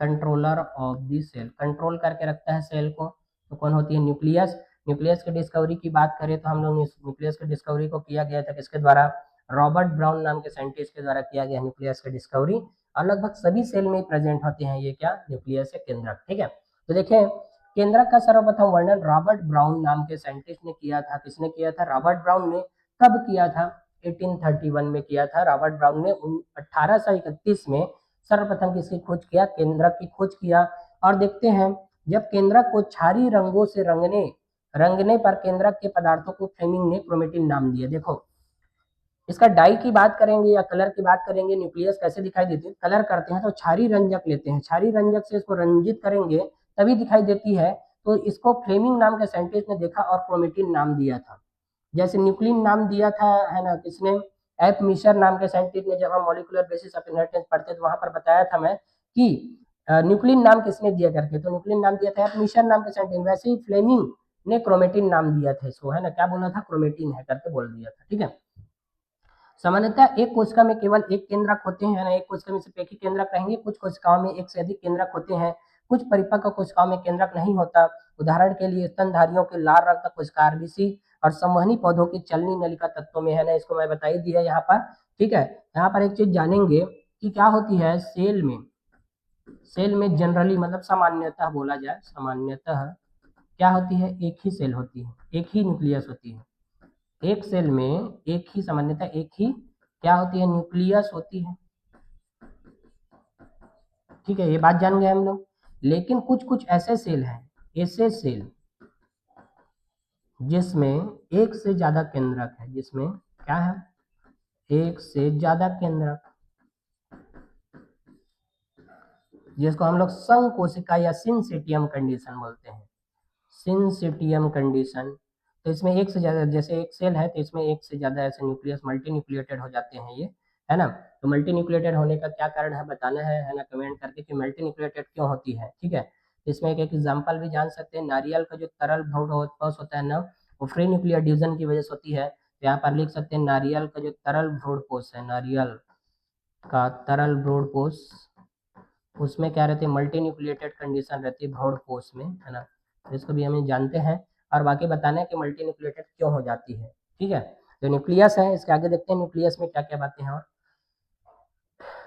controller of the cell, control करके रखता है सेल को। तो कौन होती है? न्यूक्लियस। न्यूक्लियस की डिस्कवरी की बात करें तो हम लोग न्यूक्लियस की डिस्कवरी को किया गया था किसके द्वारा? रॉबर्ट ब्राउन नाम के साइंटिस्ट के द्वारा किया गया न्यूक्लियस की डिस्कवरी। और लगभग सभी सेल में प्रेजेंट होते हैं ये क्या? न्यूक्लियस या केंद्रक। ठीक है। तो देखें, केंद्रक का सर्वप्रथम वर्णन रॉबर्ट ब्राउन नाम के साइंटिस्ट ने किया था। किसने किया था? रॉबर्ट ब्राउन ने। कब किया था? 1831 में किया था रॉबर्ट ब्राउन ने। 1831 में सर्वप्रथम किसकी खोज किया? केंद्रक की खोज किया। और देखते हैं, जब केंद्रक को क्षारीय रंगों से रंगने रंगने पर केंद्रक के पदार्थों को फ्लेमिंग ने क्रोमेटिन नाम दिया। देखो, इसका डाई की बात करेंगे या कलर की बात करेंगे, न्यूक्लियस कैसे दिखाई देती है? कलर करते हैं तो क्षारीय रंजक लेते हैं, क्षारीय रंजक से इसको रंजित करेंगे तभी दिखाई देती है। तो इसको फ्लेमिंग नाम के साइंटिस्ट ने देखा और क्रोमेटिन नाम दिया था। जैसे न्यूक्लिन नाम दिया था, है ना, किसने? एफ मिशर नाम के साइंटिस्ट ने। जब हम मॉलिक्यूलर बेसिस ऑफ इनहेरिटेंस पढ़ते तो वहां पर बताया था मैं कि न्यूक्लिन नाम किसने दिया करके, तो न्यूक्लिन नाम दिया था एफ मिशर नाम के साइंटिस्ट। वैसे ही फ्लेमिंग ने क्रोमेटिन नाम दिया था इसको, है ना। क्या बोला था? क्रोमेटिन है करके बोल दिया था। ठीक है। सामान्यतः एक कोशिका में केवल एक केंद्रक होते हैं ना, एक कोशिका में सिर्फ एक ही केंद्रक रहेंगे। कुछ कोशिकाओं में एक से अधिक केंद्रक होते हैं। कुछ परिपक्व कोशिकाओं में केंद्रक नहीं होता। उदाहरण के लिए स्तनधारियों के लाल रक्त कोशिका आरबीसी और संवहनी पौधों की चलनी नलिका तत्वों में, है ना। इसको मैं बता ही दिया यहाँ पर। ठीक है। यहाँ पर एक चीज जानेंगे कि क्या होती है सेल में जनरली, मतलब सामान्यतः बोला जाए, सामान्यतः क्या होती है? एक ही सेल होती है, एक ही न्यूक्लियस होती है। एक सेल में एक ही, सामान्यतः एक ही क्या होती है? न्यूक्लियस होती है। ठीक है, ये बात जान गए हम लोग। लेकिन कुछ कुछ ऐसे सेल हैं, ऐसे सेल जिसमें एक से ज्यादा केंद्रक है, जिसमें क्या है? एक से ज्यादा केंद्रक, जिसको हम लोग संकोशिका या सिंसिटियम कंडीशन बोलते हैं, सिंसिटियम कंडीशन। तो इसमें एक से ज्यादा, जैसे एक सेल है तो इसमें एक से ज्यादा ऐसे न्यूक्लियस मल्टी न्यूक्लिएटेड हो जाते हैं ये, है ना। तो मल्टी न्यूक्लिएटेड होने का क्या कारण है बताना है ना, कमेंट करके कि मल्टी न्यूक्लिएटेड क्यों होती है। ठीक है। इसमें एक एग्जाम्पल भी जान सकते हैं। नारियल का जो तरल भ्रूणपोष होता है ना, वो फ्री न्यूक्लियर डिवीजन की वजह से होती है। तो यहाँ पर लिख सकते हैं नारियल का जो तरल भ्रूणपोष है, नारियल का तरल भ्रूणपोष, उसमें क्या रहती है? मल्टी न्यूक्लिएटेड कंडीशन रहती है भ्रूणपोष में, है ना। तो इसको भी हमें जानते हैं और बाकी बताना है कि मल्टी न्यूक्लिएटेड क्यों हो जाती है। ठीक है। जो न्यूक्लियस है, इसके आगे देखते हैं न्यूक्लियस में क्या क्या बातें हैं। और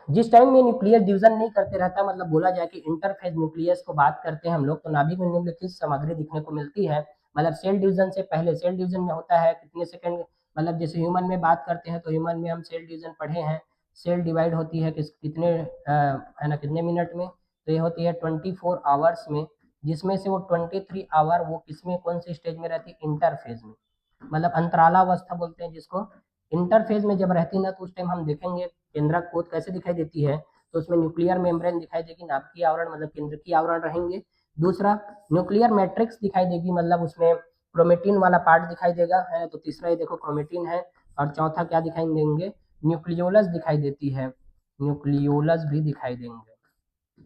जिस टाइम में न्यूक्लियस डिवीजन नहीं करते रहता, मतलब बोला जाए कि इंटरफेज न्यूक्लियस को बात करते हैं हम लोग, तो नाभिक में निम्नलिखित सामग्री दिखने को मिलती है। मतलब सेल डिवीजन से पहले, सेल डिवीजन में होता है कितने सेकंड, मतलब जैसे ह्यूमन में बात करते हैं तो ह्यूमन में हम सेल डिवीजन पढ़े हैं। सेल डिवाइड होती है कितने है ना, कितने मिनट में? तो ये होती है 24 आवर्स में, जिसमें से वो 23 आवर वो किसमें, कौन सी स्टेज में रहती है? इंटरफेज में, मतलब अंतरालावस्था बोलते हैं जिसको। इंटरफेज में जब रहती है ना, तो उस टाइम हम देखेंगे केंद्रक पोत कैसे दिखाई देती है। तो उसमें न्यूक्लियर मेम्ब्रेन दिखाई देगी, नाभिकीय आवरण मतलब केंद्रकीय आवरण रहेंगे। दूसरा, न्यूक्लियर मैट्रिक्स दिखाई देगी, मतलब उसमें क्रोमेटिन वाला पार्ट दिखाई देगा, है। तो तीसरा ये देखो क्रोमेटिन है। और चौथा क्या दिखाई देंगे? न्यूक्लियोलस दिखाई देती है, न्यूक्लियोलस भी दिखाई देंगे।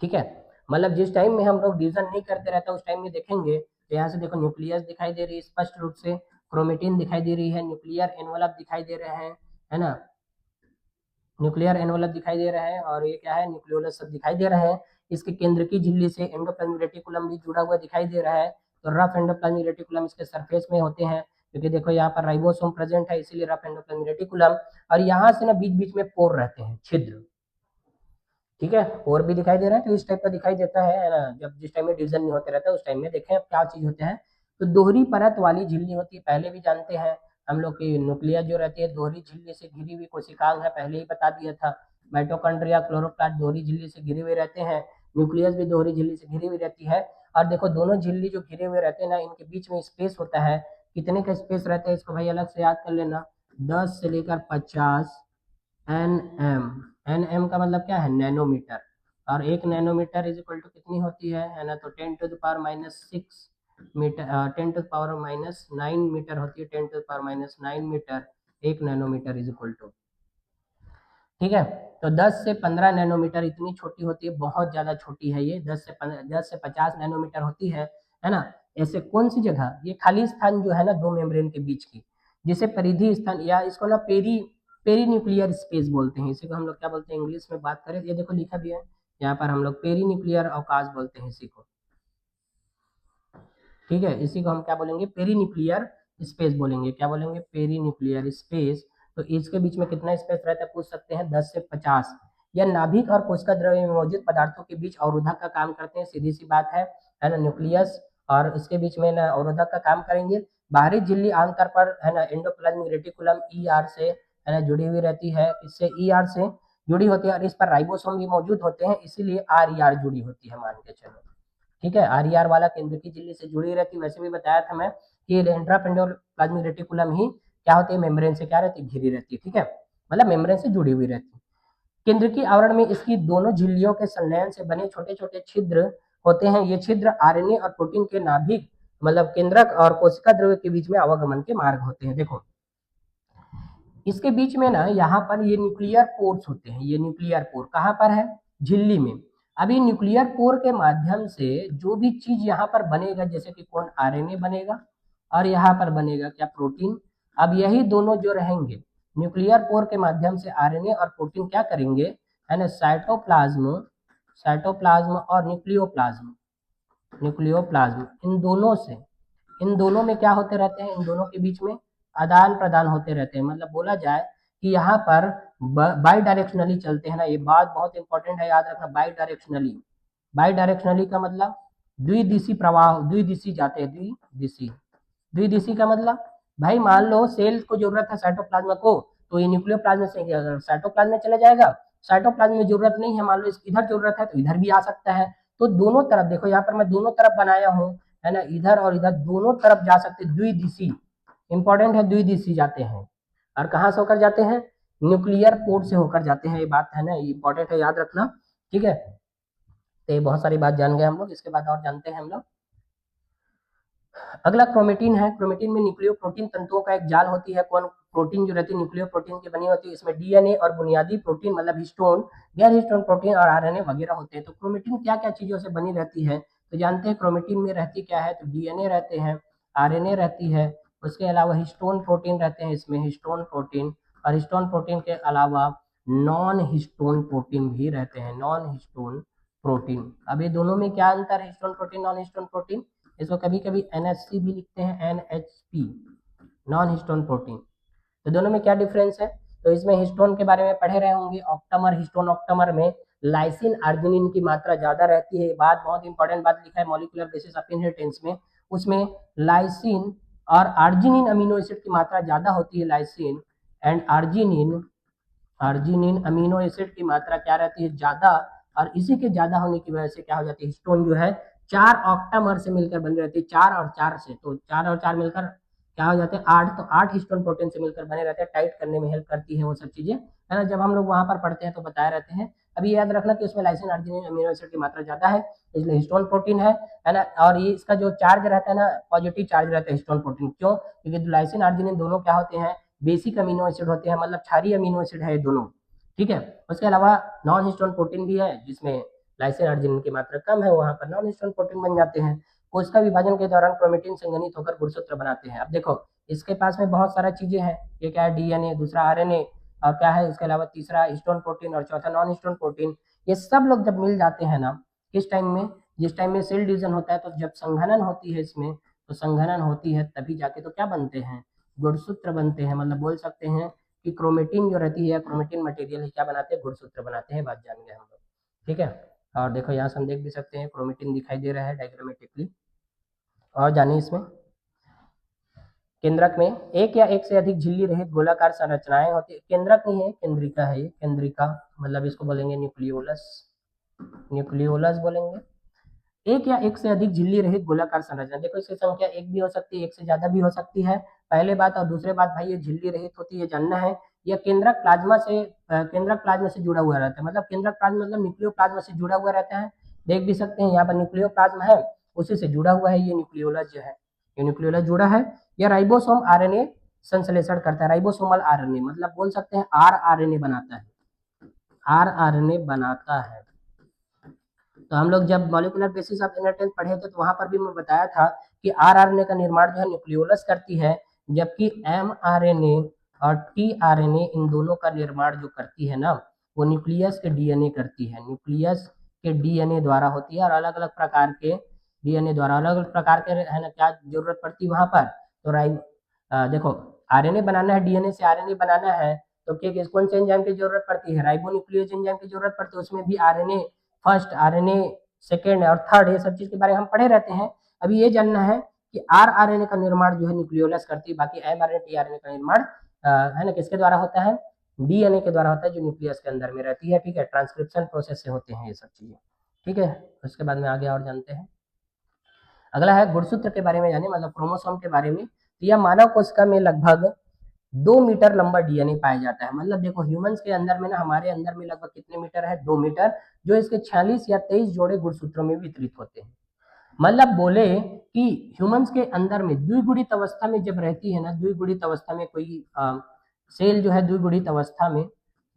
ठीक है। मतलब जिस टाइम में हम लोग डिवीजन नहीं करते रहता उस टाइम में देखेंगे, तो यहाँ से देखो न्यूक्लियस दिखाई दे रही है स्पष्ट रूप से, क्रोमेटिन दिखाई दे रही है, न्यूक्लियर एनवलप दिखाई दे रहे हैं, है ना, न्यूक्लियर एनवलप दिखाई दे रहा है, और ये क्या है, न्यूक्लियोलस सब दिखाई दे रहे हैं। इसके केंद्र की झिल्ली से एंडोप्लाज्मिक रेटिकुलम भी जुड़ा हुआ दिखाई दे रहा है। तो रफ एंडोप्लाज्मिक रेटिकुलम इसके सरफेस में होते हैं, क्योंकि देखो यहाँ पर राइबोसोम प्रेजेंट है, इसीलिए रफ एंडोप्लाज्मिक रेटिकुलम। और यहाँ से ना बीच बीच में पोर रहते हैं, छिद्र, ठीक है, पोर भी दिखाई दे रहा है। तो इस टाइप का दिखाई देता है ना, जब जिस टाइम में डिवीजन नहीं होते रहता है उस टाइम में देखें अब क्या चीज होता है। तो दोहरी परत वाली झिल्ली होती है, पहले भी जानते हैं हम लोग की न्यूक्लिया जो रहती है दोहरी झिल्ली से घिरी हुई कोशिकांग है, पहले ही बता दिया था। माइटोकॉन्ड्रिया क्लोरोप्लास्ट दोहरी झिल्ली से घिरे हुए रहते हैं, न्यूक्लियस भी दोहरी झिल्ली से घिरी हुई रहती है। और देखो दोनों झिल्ली जो घिरे हुए रहते हैं ना, इनके बीच में स्पेस होता है, कितने का स्पेस रहता है इसको भाई अलग से याद कर लेना, 10 से लेकर 50 एन एम का मतलब क्या है, नैनोमीटर। और एक नैनोमीटर इज इक्वल टू कितनी होती है ना, तो 10⁻⁻6 मीटर, 10⁻⁻9 मीटर होती है, 10⁻⁻9 मीटर एक नैनोमीटर इज इक्वल टू, ठीक है। तो 10 से 15 नैनोमीटर इतनी छोटी होती है, बहुत ज्यादा छोटी है ये, 10 से 50 नैनोमीटर होती है ना। ऐसे कौन सी जगह, ये खाली स्थान जो है ना दो मेम्ब्रेन के बीच की, जिसे परिधि स्थान या इसको ना पेरी न्यूक्लियर स्पेस बोलते हैं, इसी को हम लोग क्या बोलते हैं इंग्लिश में बात करें, ये देखो लिखा भी है यहाँ पर, हम लोग पेरी न्यूक्लियर अवकाश बोलते हैं इसी को, ठीक है। इसी को हम क्या बोलेंगे, पेरी न्यूक्लियर स्पेस बोलेंगे, क्या बोलेंगे, पेरी न्यूक्लियर स्पेस। तो इसके बीच में कितना स्पेस रहता है पूछ सकते हैं, 10 से 50। यह नाभिक और कोशिका द्रव्य में मौजूद पदार्थों के बीच अवरोधक का काम करते हैं, सीधी सी बात है ना, न्यूक्लियस और इसके बीच में ना अवरोधक का काम करेंगे। बाहरी झिल्ली आमतौर पर है ना एंडोप्लाज्मिक रेटिकुलम ईआर से है ना जुड़ी हुई रहती है, इससे ईआर से जुड़ी होती है, और इस पर राइबोसोम भी मौजूद होते हैं, इसीलिए आर ई आर जुड़ी होती है, मान के चलो, ठीक है। आर ई आर वाला केंद्र की झिल्ली से जुड़ी रहती है, वैसे भी बताया था मैं कि इंट्रापेंडोप्लाज्मिक रेटिकुलम ही क्या होती है, मेम्ब्रेन से क्या रहती है, घिरी रहती है, ठीक है, मतलब मेम्ब्रेन से जुड़ी हुई रहती है। केंद्र की आवरण में इसकी दोनों झिल्लियों के संलयन से बने छोटे छोटे छिद्र होते हैं, ये छिद्र आरएनए और प्रोटीन के नाभिक मतलब केंद्रक और कोशिका द्रव्य के बीच में आवागमन के मार्ग होते हैं। देखो इसके बीच में ना यहाँ पर ये न्यूक्लियर पोर्स होते हैं, ये न्यूक्लियर पोर कहाँ पर है, झिल्ली में। अब ये न्यूक्लियर पोर के माध्यम से जो भी चीज यहाँ पर बनेगा, जैसे कि कौन, आरएनए बनेगा, और यहाँ पर बनेगा क्या, प्रोटीन। अब यही दोनों जो रहेंगे न्यूक्लियर पोर के माध्यम से आरएनए और प्रोटीन क्या करेंगे, है ना, साइटोप्लाज्म साइटोप्लाज्म और न्यूक्लियोप्लाज्म इन दोनों में क्या होते रहते हैं, इन दोनों के बीच में आदान प्रदान होते रहते हैं। मतलब बोला जाए कि यहाँ पर बाई डायरेक्शनली चलते हैं ना, ये बात बहुत इंपॉर्टेंट है, याद रखना, बाई डायरेक्शनली का मतलब द्विदिशी प्रवाह, द्विदिशी जाते हैं, द्विदिशी का मतलब भाई मान लो सेल को जरूरत है साइटोप्लाज्म को, तो ये न्यूक्लियोप्लाज्म से साइटोप्लाज्म में चला जाएगा। साइटोप्लाज्म में जरूरत नहीं है, मान लो इधर जरूरत है तो इधर भी आ सकता है। तो दोनों तरफ देखो, यहाँ पर मैं दोनों तरफ बनाया हूँ, है ना, इधर और इधर दोनों तरफ जा सकते, द्विदिशी, इंपॉर्टेंट है, द्विदिशी जाते हैं। और कहाँ से होकर जाते हैं, न्यूक्लियर पोर्ट से होकर जाते हैं, ये बात है ना, ये इंपॉर्टेंट है, याद रखना, ठीक है। तो ये बहुत सारी बात जान गए हम लोग, इसके बाद और जानते हैं हम लोग। अगला क्रोमेटिन है। क्रोमेटिन में न्यूक्लियो प्रोटीन तंतुओं का एक जाल होती है, कौन, प्रोटीन जो रहती है न्यूक्लियो प्रोटीन की बनी होती है, इसमें डीएनए और बुनियादी प्रोटीन मतलब हिस्टोन, गैर हिस्टोन प्रोटीन और आरएनए वगैरह होते हैं। तो क्रोमेटिन क्या क्या चीजों से बनी रहती है, तो जानते हैं क्रोमेटिन में रहती क्या है, तो डीएनए रहते हैं, आरएनए रहती है, उसके अलावा हिस्टोन प्रोटीन रहते हैं, इसमें हिस्टोन प्रोटीन, और हिस्टोन प्रोटीन के अलावा नॉन हिस्टोन प्रोटीन भी रहते हैं, नॉन हिस्टोन प्रोटीन। अब ये दोनों में क्या अंतर है, histone protein non histone protein, इसको कभी कभी एनएचसी भी लिखते हैं, एनएचपी, नॉन हिस्टोन प्रोटीन। तो दोनों में क्या डिफरेंस है, तो इसमें हिस्टोन के बारे में पढ़े रहे होंगे, ऑक्टामर, हिस्टोन ऑक्टामर में लाइसिन अर्जिनिन की मात्रा ज्यादा रहती है, बात बहुत इंपॉर्टेंट बात लिखा है मॉलिक्यूलर बेसिस ऑफ इनहेरिटेंस में, उसमें लाइसिन और अर्जिनिन अमीनो एसिड की मात्रा ज्यादा होती है, lysine and arginine amino acid की मात्रा क्या रहती है, ज्यादा, और इसी के ज्यादा होने की वजह से क्या हो जाती है, हिस्टोन जो है 4 ऑक्टामर से मिलकर बनी रहती है, 4 और 4 से, तो 4 और 4 मिलकर क्या हो जाते हैं 8, तो 8 हिस्टोन प्रोटीन से मिलकर बने रहते हैं, टाइट करने में हेल्प करती है वो सब चीजें, है ना, जब हम लोग वहां पर पढ़ते हैं तो बताए रहते हैं। अभी याद रखना कि उसमें लाइसिन अर्जिनिन अमीनो एसिड की मात्रा ज्यादा है, इसलिए हिस्टोन प्रोटीन है ना। और ये इसका जो चार्ज रहता है ना, पॉजिटिव चार्ज रहता है हिस्टोन प्रोटीन, क्यों, क्योंकि लाइसिन अर्जिनिन दोनों क्या होते हैं, बेसिक अमीनो एसिड होते हैं, मतलब क्षारीय अमीनो एसिड है दोनों, ठीक है। उसके अलावा नॉन हिस्टोन प्रोटीन भी है, जिसमें लाइसिन अर्जिनिन की मात्रा कम है, वहां पर नॉन हिस्टोन प्रोटीन बन जाते हैं। कोशिका विभाजन के दौरान क्रोमेटिन संघनित होकर गुणसूत्र बनाते हैं। अब देखो इसके पास में बहुत सारा चीजें हैं, ये क्या है, डीएनए, दूसरा आरएनए, और क्या है इसके अलावा तीसरा हिस्टोन प्रोटीन और चौथा नॉन हिस्टोन प्रोटीन। ये सब लोग जब मिल जाते हैं ना, किस टाइम में, जिस टाइम में सेल डिवीजन होता है, तो जब संघनन होती है इसमें, तो संघनन होती है तभी जाके तो क्या बनते हैं, गुणसूत्र बनते हैं। मतलब बोल सकते हैं कि क्रोमेटिन जो रहती है, क्रोमेटिन मटेरियल क्या बनाते हैं, गुणसूत्र बनाते हैं। बात जान गए हम लोग, ठीक है। और देखो यहाँ से हम देख भी सकते हैं क्रोमेटिन दिखाई दे रहा है डायग्रामेटिकली। और जानिए इसमें केंद्रक में एक या एक से अधिक झिल्ली रहित गोलाकार संरचनाएं होती है। केंद्रक नहीं है, केंद्रिका है ये, केंद्रिका मतलब इसको बोलेंगे न्यूक्लियोलस, न्यूक्लियोलस बोलेंगे। एक या एक से अधिक झिल्ली रहित गोलाकार संरचना, देखो इसकी संख्या एक भी हो सकती है, एक से ज्यादा भी हो सकती है, पहले बात। और दूसरी बात भाई, ये झिल्ली रहित होती है जानना है। यह केंद्रक प्लाज्मा से केंद्रक प्लाज्मा से जुड़ा हुआ रहता है। मतलब केंद्रक प्लाज्मा मतलब न्यूक्लियो प्लाज्मा से जुड़ा हुआ रहता है। देख भी सकते हैं यहाँ पर न्यूक्लियो प्लाज्मा है, उसी से जुड़ा हुआ है ये न्यूक्लियोलस जो है, ये न्यूक्लियोलस जुड़ा है। यह राइबोसोम आरएनए संश्लेषण करता है, राइबोसोमल आरएनए मतलब बोल सकते हैं आर आरएनए बनाता है, आर आरएनए बनाता है। तो हम लोग जब मॉलिक्यूलर बेसिस ऑफ इनहेरिटेंस पढ़े थे, तो वहां पर भी मैं बताया था कि आरआरएनए का निर्माण जो है न्यूक्लियोलस करती है, जबकि एमआरएनए और टीआरएनए इन दोनों का निर्माण जो करती है ना, वो न्यूक्लियस के डीएनए करती है, न्यूक्लियस के डीएनए द्वारा होती है। और अलग अलग प्रकार के डीएनए द्वारा अलग अलग प्रकार के है ना, क्या जरूरत पड़ती है वहां पर, तो देखो आरएनए बनाना है, डीएनए से आरएनए बनाना है, तो कौन से एंजाइम की जरूरत पड़ती है, राइबोन्यूक्लियोज एंजाइम की जरूरत पड़ती है। उसमें भी आरएनए फर्स्ट, आरएनए सेकेंड और थर्ड, ये सब चीज के बारे में हम पढ़े रहते हैं। अभी ये जानना है कि आर आरएनए का निर्माण जो है न्यूक्लियोलस करती है, बाकी एमआरएनए टीआरएनए का निर्माण है ना किसके द्वारा होता है, डीएनए के द्वारा होता है, जो न्यूक्लियस के अंदर में रहती है, ठीक है। ट्रांसक्रिप्शन प्रोसेस से होते हैं ये सब चीजें, ठीक है। उसके बाद में आगे और जानते हैं। अगला है गुणसूत्र के बारे में जाने, मतलब क्रोमोसोम के बारे में। तो यह मानव कोशिका में लगभग 2 मीटर लंबा डीएनए पाया जाता है। मतलब देखो ह्यूमंस के अंदर में ना, हमारे अंदर में लगभग कितने मीटर है, 2 मीटर, जो इसके 46 या 23 जोड़े गुणसूत्रों में वितरित होते हैं। मतलब बोले कि ह्यूमंस के अंदर में द्विगुणित अवस्था में जब रहती है ना, द्विगुणित अवस्था में कोई सेल जो है, द्विगुणित अवस्था में,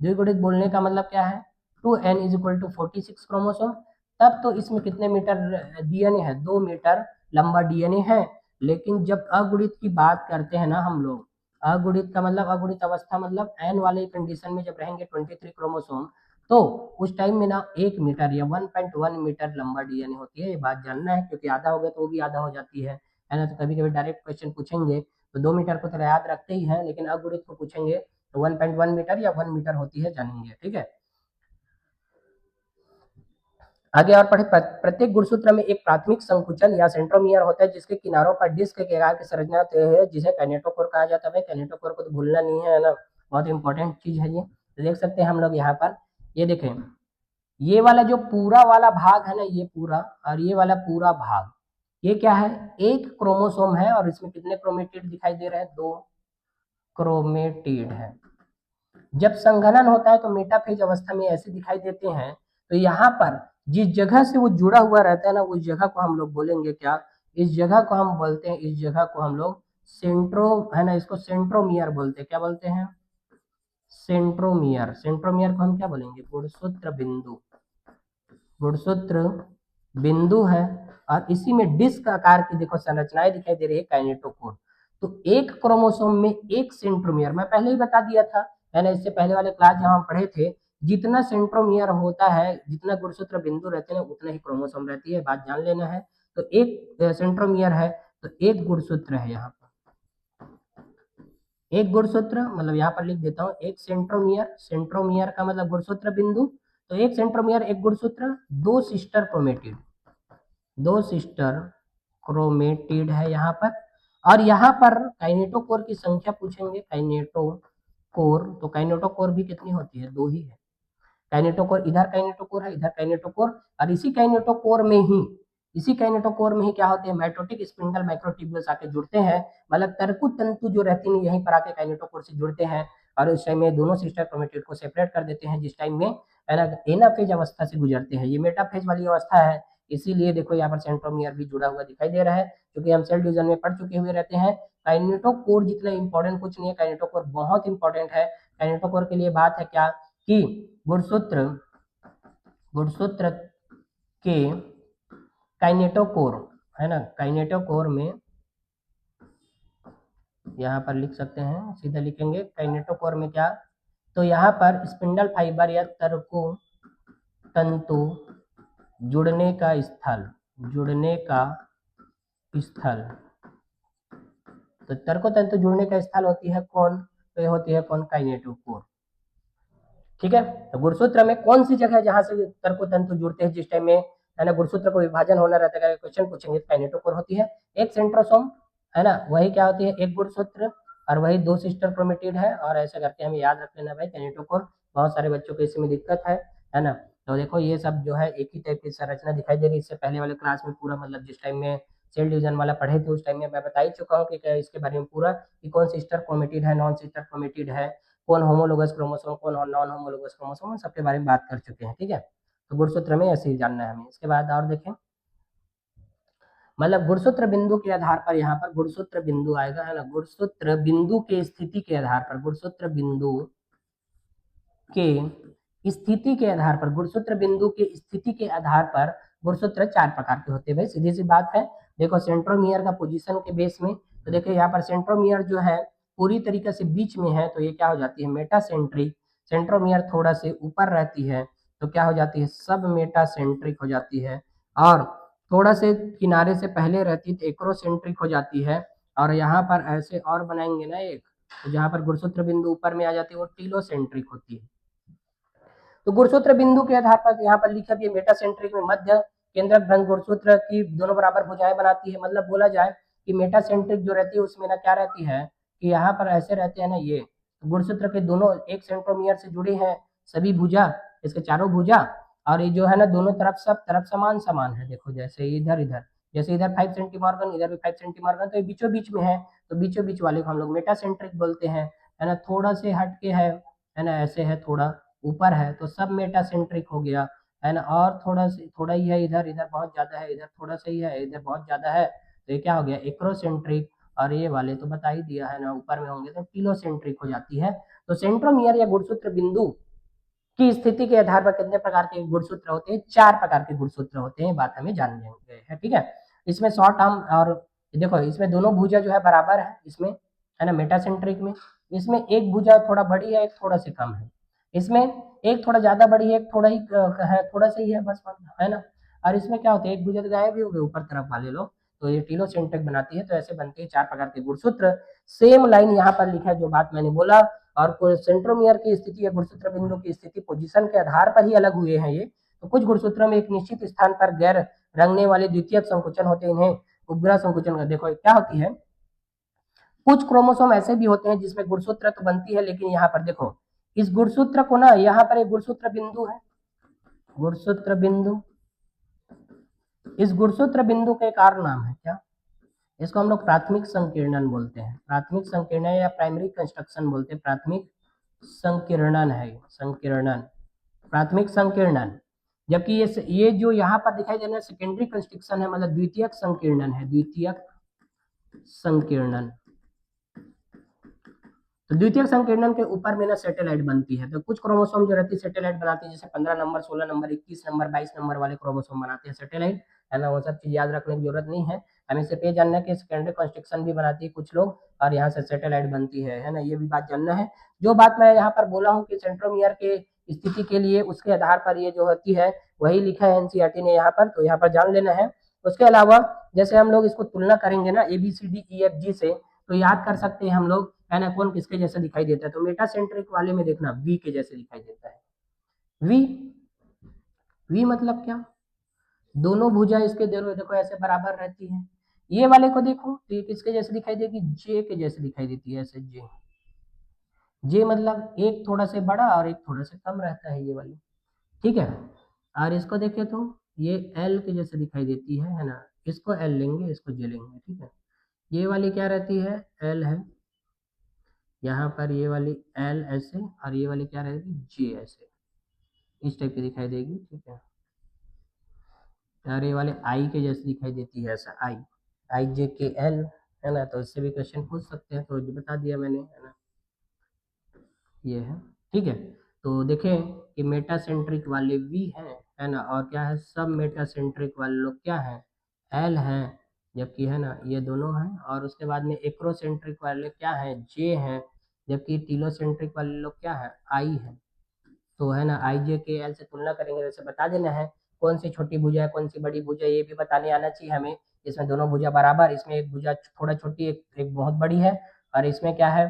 द्विगुणित बोलने का मतलब क्या है, 2n = 46 क्रोमोसोम, तब तो इसमें कितने मीटर डीएनए है, 2 मीटर लंबा डीएनए है। लेकिन जब अगुणित की बात करते हैं ना हम लोग, अगुणित का मतलब, अगुणित अवस्था मतलब एन वाले कंडीशन में जब रहेंगे 23 क्रोमोसोम, तो उस टाइम में ना 1 मीटर या 1.1 मीटर लंबा डीएनए होती है। ये बात जानना है, क्योंकि आधा हो गया तो वो भी आधा हो जाती है ना। तो कभी कभी डायरेक्ट क्वेश्चन पूछेंगे तो 2 मीटर को तो याद रखते ही है, लेकिन अगुणित को पूछेंगे तो 1.1 मीटर या 1 मीटर होती है, जानेंगे, ठीक है। आगे और पढ़े, प्रत्येक गुणसूत्र में एक प्राथमिक संकुचन या सेंट्रोमियर होता है, जिसके किनारों पर डिस्क के आकार की संरचना है, जिसे काइनेटोकोर कहा जाता है। काइनेटोकोर को तो भूलना नहीं है ना, बहुत इंपॉर्टेंट चीज है ये। तो देख सकते हैं हम लोग यहाँ पर, ये देखें, ये वाला जो पूरा वाला भाग है ना, ये पूरा, और ये वाला पूरा भाग, ये क्या है, एक क्रोमोसोम है। और इसमें कितने क्रोमेटिड दिखाई दे रहे हैं, 2 क्रोमेटिड है। जब संघनन होता है तो मेटाफेज अवस्था में ऐसे दिखाई देते हैं। तो यहाँ पर जिस जगह से वो जुड़ा हुआ रहता है ना, उस जगह को हम लोग बोलेंगे क्या, इस जगह को हम बोलते हैं, इस जगह को हम लोग सेंट्रो, है ना, इसको सेंट्रोमियर बोलते हैं। क्या बोलते हैं, सेंट्रोमियर। सेंट्रोमियर को हम क्या बोलेंगे, गुणसूत्र बिंदु, गुणसूत्र बिंदु है। और इसी में डिस्क आकार की देखो संरचनाएं दिखाई दे रही है, काइनेटोकोर। तो एक क्रोमोसोम में एक सेंट्रोमियर, मैं पहले ही बता दिया था, है ना, इससे पहले वाले क्लास जहां हम पढ़े थे, जितना सेंट्रोमियर होता है, जितना गुणसूत्र बिंदु रहते हैं, उतना ही क्रोमोसोम रहती है, बात जान लेना है। तो एक सेंट्रोमियर है तो एक गुणसूत्र है, यहाँ पर एक गुणसूत्र, मतलब यहाँ पर लिख देता हूँ, एक सेंट्रोमियर, सेंट्रोमियर का मतलब गुणसूत्र बिंदु, तो एक सेंट्रोमियर एक गुणसूत्र, 2 सिस्टर क्रोमेटिड, 2 सिस्टर क्रोमेटिड है यहाँ पर। और यहाँ पर काइनेटोकोर की संख्या पूछेंगे, काइनेटोकोर, तो काइनेटोकोर भी कितनी होती है, 2 ही है। काइनेटोकोर, इधर काइनेटोकोर है, इधर काइनेटोकोर, और इसी काइनेटोकोर में ही क्या होते हैं, माइटोटिक स्पिंडल माइक्रोट्यूब्यूल्स आके जुड़ते हैं। मतलब तरकु तंतु जो रहती है यहीं पर आके काइनेटोकोर से जुड़ते हैं, और उस टाइम में दोनों सिस्टर क्रोमेटिड को सेपरेट कर देते हैं, जिस टाइम में एनाफेज अवस्था से गुजरते हैं। ये मेटाफेज वाली अवस्था है, इसीलिए देखो यहाँ पर सेंट्रोमियर भी जुड़ा हुआ दिखाई दे रहा है, क्योंकि हम सेल डिवीजन में पढ़ चुके हुए रहते हैं। काइनेटोकोर जितना इंपॉर्टेंट कुछ नहीं है, काइनेटोकोर बहुत इंपॉर्टेंट है। काइनेटोकोर के लिए बात है क्या, कि गुणसूत्र, गुणसूत्र के काइनेटोकोर, है ना, काइनेटोकोर में यहाँ पर लिख सकते हैं, सीधा लिखेंगे काइनेटोकोर में क्या, तो यहाँ पर स्पिंडल फाइबर या तर्को तंतु जुड़ने का स्थल, जुड़ने का स्थल, तो तर्को तंतु जुड़ने का स्थल होती है कौन, तो ये होती है कौन, काइनेटोकोर। ठीक है, तो गुणसूत्र में कौन सी जगह जहां से तर्को तंतु जुड़ते हैं जिस टाइम में है ना गुणसूत्र को विभाजन होना रहता है, क्वेश्चन पूछेंगे, काइनेटोकोर होती है। एक सेंट्रोसोम है ना, वही क्या होती है, एक गुणसूत्र, और वही दो सिस्टर क्रोमेटिड है, और ऐसा करके हमें याद रख लेना भाई काइनेटोकोर। बहुत सारे बच्चों को इसमें दिक्कत है ना। तो देखो ये सब जो है एक ही टाइप की संरचना दिखाई दे रही है। इससे पहले वाले क्लास में पूरा मतलब जिस टाइम में सेल डिवीजन वाला पढ़े थे उस टाइम में मैं बता ही चुका हूँ कि इसके बारे में पूरा, कि कौन सिस्टर क्रोमेटिड है, नॉन सिस्टर क्रोमेटिड है, कौन होमोलोगस क्रोमोसोम, कौन नॉन होमोलोगस क्रोमोसोम, सबके बारे में बात कर चुके हैं। ठीक है, तो गुणसूत्र में ऐसे ही जानना है हमें। इसके बाद और देखें, मतलब गुणसूत्र बिंदु के आधार पर, यहाँ पर गुणसूत्र बिंदु आएगा है ना, गुणसूत्र बिंदु के स्थिति के आधार पर, गुणसूत्र बिंदु के स्थिति के आधार पर, गुणसूत्र बिंदु के स्थिति के आधार पर गुणसूत्र चार प्रकार के होते हैं भाई, सीधी सी बात है। देखो सेंट्रोमियर का पोजीशन के बेस में, तो देखिए यहाँ पर सेंट्रोमियर जो है पूरी तरीके से बीच में है, तो ये क्या हो जाती है, मेटासेंट्रिक। सेंट्रोमियर थोड़ा से ऊपर रहती है तो क्या हो जाती है, सब मेटासेंट्रिक हो जाती है। और थोड़ा से किनारे से पहले रहती है तो एक्रोसेंट्रिक हो जाती है। और यहाँ पर ऐसे और बनाएंगे ना एक, तो जहाँ पर गुणसूत्र बिंदु ऊपर में आ जाती है वो टीलोसेंट्रिक होती है। तो गुणसूत्र बिंदु के आधार पर यहाँ पर लिखा भी मेटासेंट्रिक में मध्य केंद्रक भ्रंग गुणसूत्र की दोनों बराबर भुजाएं बनाती है। मतलब बोला जाए कि मेटासेंट्रिक जो रहती है उसमें ना क्या रहती है, कि यहाँ पर ऐसे रहते हैं ना, ये गुणसूत्र के दोनों एक सेंट्रोमियर से जुड़े हैं सभी भुजा, इसके चारों भुजा, और ये जो है ना दोनों तरफ सब तरफ समान समान है। देखो जैसे इधर इधर, जैसे इधर 5 सेंटीमॉर्गन, इधर भी 5 सेंटीमॉर्गन, तो ये बीचों बीच में है, तो बीचों बीच वाले को हम लोग मेटासेंट्रिक बोलते हैं, है ना। थोड़ा से हट के है ना, ऐसे है, थोड़ा ऊपर है तो सब मेटासेंट्रिक हो गया, है ना। और थोड़ा से थोड़ा ही है इधर, इधर बहुत ज्यादा है, इधर थोड़ा सा ही है, इधर बहुत ज्यादा है, तो ये क्या हो गया, एक्रोसेंट्रिक। और ये वाले तो बता ही दिया है ना, ऊपर में होंगे तो टीलोसेंट्रिक हो जाती है। तो सेंट्रोमियर या गुणसूत्र बिंदु की स्थिति के आधार पर कितने प्रकार के गुणसूत्र होते हैं, चार प्रकार के गुणसूत्र होते हैं, बात हमें जाननी है। ठीक है, इसमें शॉर्ट आर्म, और देखो इसमें दोनों भुजा जो है बराबर है, इसमें है ना मेटासेंट्रिक में। इसमें एक भुजा थोड़ा बड़ी है, एक थोड़ा से कम है, इसमें एक थोड़ा ज्यादा बड़ी है, एक थोड़ा ही है, थोड़ा सा ही है बस, है ना। और इसमें क्या होता है, एक भुजा तो गायब भी हो गए ऊपर तरफ वाले लोग, तो ये टीलोसेंट्रिक बनाती है। तो ऐसे बनते हैं चार प्रकार के गुणसूत्र। सेम लाइन यहाँ पर लिखा है जो बात मैंने बोला। और सेंट्रोमियर की स्थिति या गुणसूत्र बिंदु की स्थिति पोजीशन के आधार पर ही अलग हुए हैं ये। तो कुछ गुणसूत्रों में एक निश्चित स्थान पर गैर रंगने वाले द्वितीयक संकुचन होते हैं, इन्हें उपग्रह संकुचन। देखो क्या होती है, कुछ क्रोमोसोम ऐसे भी होते हैं जिसमें गुणसूत्र तो बनती है, लेकिन यहाँ पर देखो इस गुणसूत्र को ना, यहाँ पर एक गुणसूत्र बिंदु है, गुणसूत्र बिंदु, इस गुणसूत्र बिंदु का एक और नाम है क्या, इसको हम लोग प्राथमिक संकीर्णन बोलते हैं, प्राथमिक संकीर्णन या प्राइमरी कंस्ट्रक्शन बोलते हैं। प्राथमिक संकीर्णन है, संकीर्णन, प्राथमिक संकीर्णन। जबकि ये जो यहाँ पर दिखाई दे रहा है सेकेंडरी कंस्ट्रक्शन है, मतलब द्वितीयक संकीर्णन है, द्वितीयक संकीर्णन। तो द्वितीयक संकीर्णन के ऊपर में ना सैटेलाइट बनती है। तो कुछ क्रोमोसोम जो रहती है सैटेलाइट बनाती है, जैसे 15 नंबर, 16 नंबर, 21 नंबर, 22 नंबर वाले क्रोमोसोम बनाते हैं सैटेलाइट, है ना। वो सब चीज याद रखने की जरूरत नहीं है, हमें सिर्फ ये जानना है कि सेकेंडरी कंस्ट्रक्शन भी बनाती है कुछ लोग, और यहाँ से सैटेलाइट बनती है ना, ये भी बात जानना है। जो बात मैं यहाँ पर बोला हूँ कि सेंट्रोमियर के स्थिति के लिए उसके आधार पर ये जो होती है वही लिखा है एनसीईआरटी ने यहाँ पर, तो यहाँ पर जान लेना है। उसके अलावा जैसे हम लोग इसको तुलना करेंगे ना ABCDEFG से, तो याद कर सकते हैं हम लोग, है ना, कौन किसके जैसे दिखाई देता है। तो मेटासेंट्रिक वाले में देखना वी के जैसे दिखाई देता है, वी, वी मतलब क्या, दोनों भुजा इसके देखो ऐसे बराबर रहती है। ये वाले को देखो तो ये किसके जैसे दिखाई देगी, जे के जैसे दिखाई देती है, ऐसे जे, जे मतलब एक थोड़ा से बड़ा और एक थोड़ा से कम रहता है ये वाली। ठीक है, और इसको देखे तो ये एल के जैसे दिखाई देती है ना, इसको एल लेंगे, इसको जे लेंगे। ठीक है, ये वाली क्या रहती है, एल है, यहाँ पर ये वाली एल ऐसे, और ये वाली क्या रहेगी, जे ऐसे, इस टाइप की दिखाई देगी। ठीक है, और ये वाले आई के जैसे दिखाई देती है, ऐसा आई, IJKL, है ना। तो इससे भी क्वेश्चन पूछ सकते हैं, तो जो बता दिया मैंने, है ना, ये है। ठीक है, तो देखें कि मेटासेंट्रिक वाले वी हैं, है ना, और क्या है, सब मेटासेंट्रिक वाले लोग क्या है, एल हैं, जबकि है ना ये दोनों हैं, और उसके बाद में एक्रोसेंट्रिक वाले क्या है, जे हैं, जबकि टीलोसेंट्रिक वाले लोग क्या है, आई है। तो है ना आई जे के एल से तुलना करेंगे, वैसे बता देना है कौन सी छोटी भुजा है कौन सी बड़ी भुजा है, ये भी बताने आना चाहिए हमें। इसमें दोनों भुजा बराबर, इसमें एक भुजा थोड़ा छोटी, एक बहुत बड़ी है, और इसमें क्या है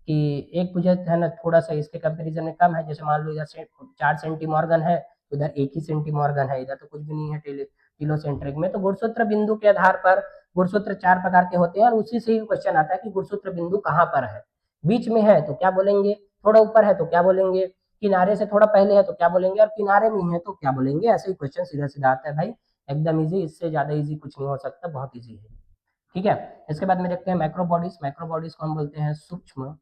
कि एक भुजा है ना थोड़ा सा इसके कंपेरिजन में कम है। जैसे मान लो इधर से 4 सेंटीमॉर्गन है, उधर 1 ही सेंटीमॉर्गन है, इधर तो कुछ भी नहीं है टिलोसेंट्रिक में। तो गुणसूत्र बिंदु के आधार पर गुणसूत्र 4 प्रकार के होते हैं, और उसी से ही क्वेश्चन आता है कि गुणसूत्र बिंदु कहाँ पर है, बीच में है तो क्या बोलेंगे, थोड़ा ऊपर है तो क्या बोलेंगे, किनारे से थोड़ा पहले है तो क्या बोलेंगे, और किनारे में ही है तो क्या बोलेंगे। ऐसे ही क्वेश्चन सीधा सीधा आता है भाई, एकदम इजी, इससे ज्यादा इजी कुछ नहीं हो सकता, बहुत इजी है। ठीक है, इसके बाद में देखते हैं मैक्रो बॉडीज। मैक्रो बॉडीज को हम बोलते हैं सूक्ष्म,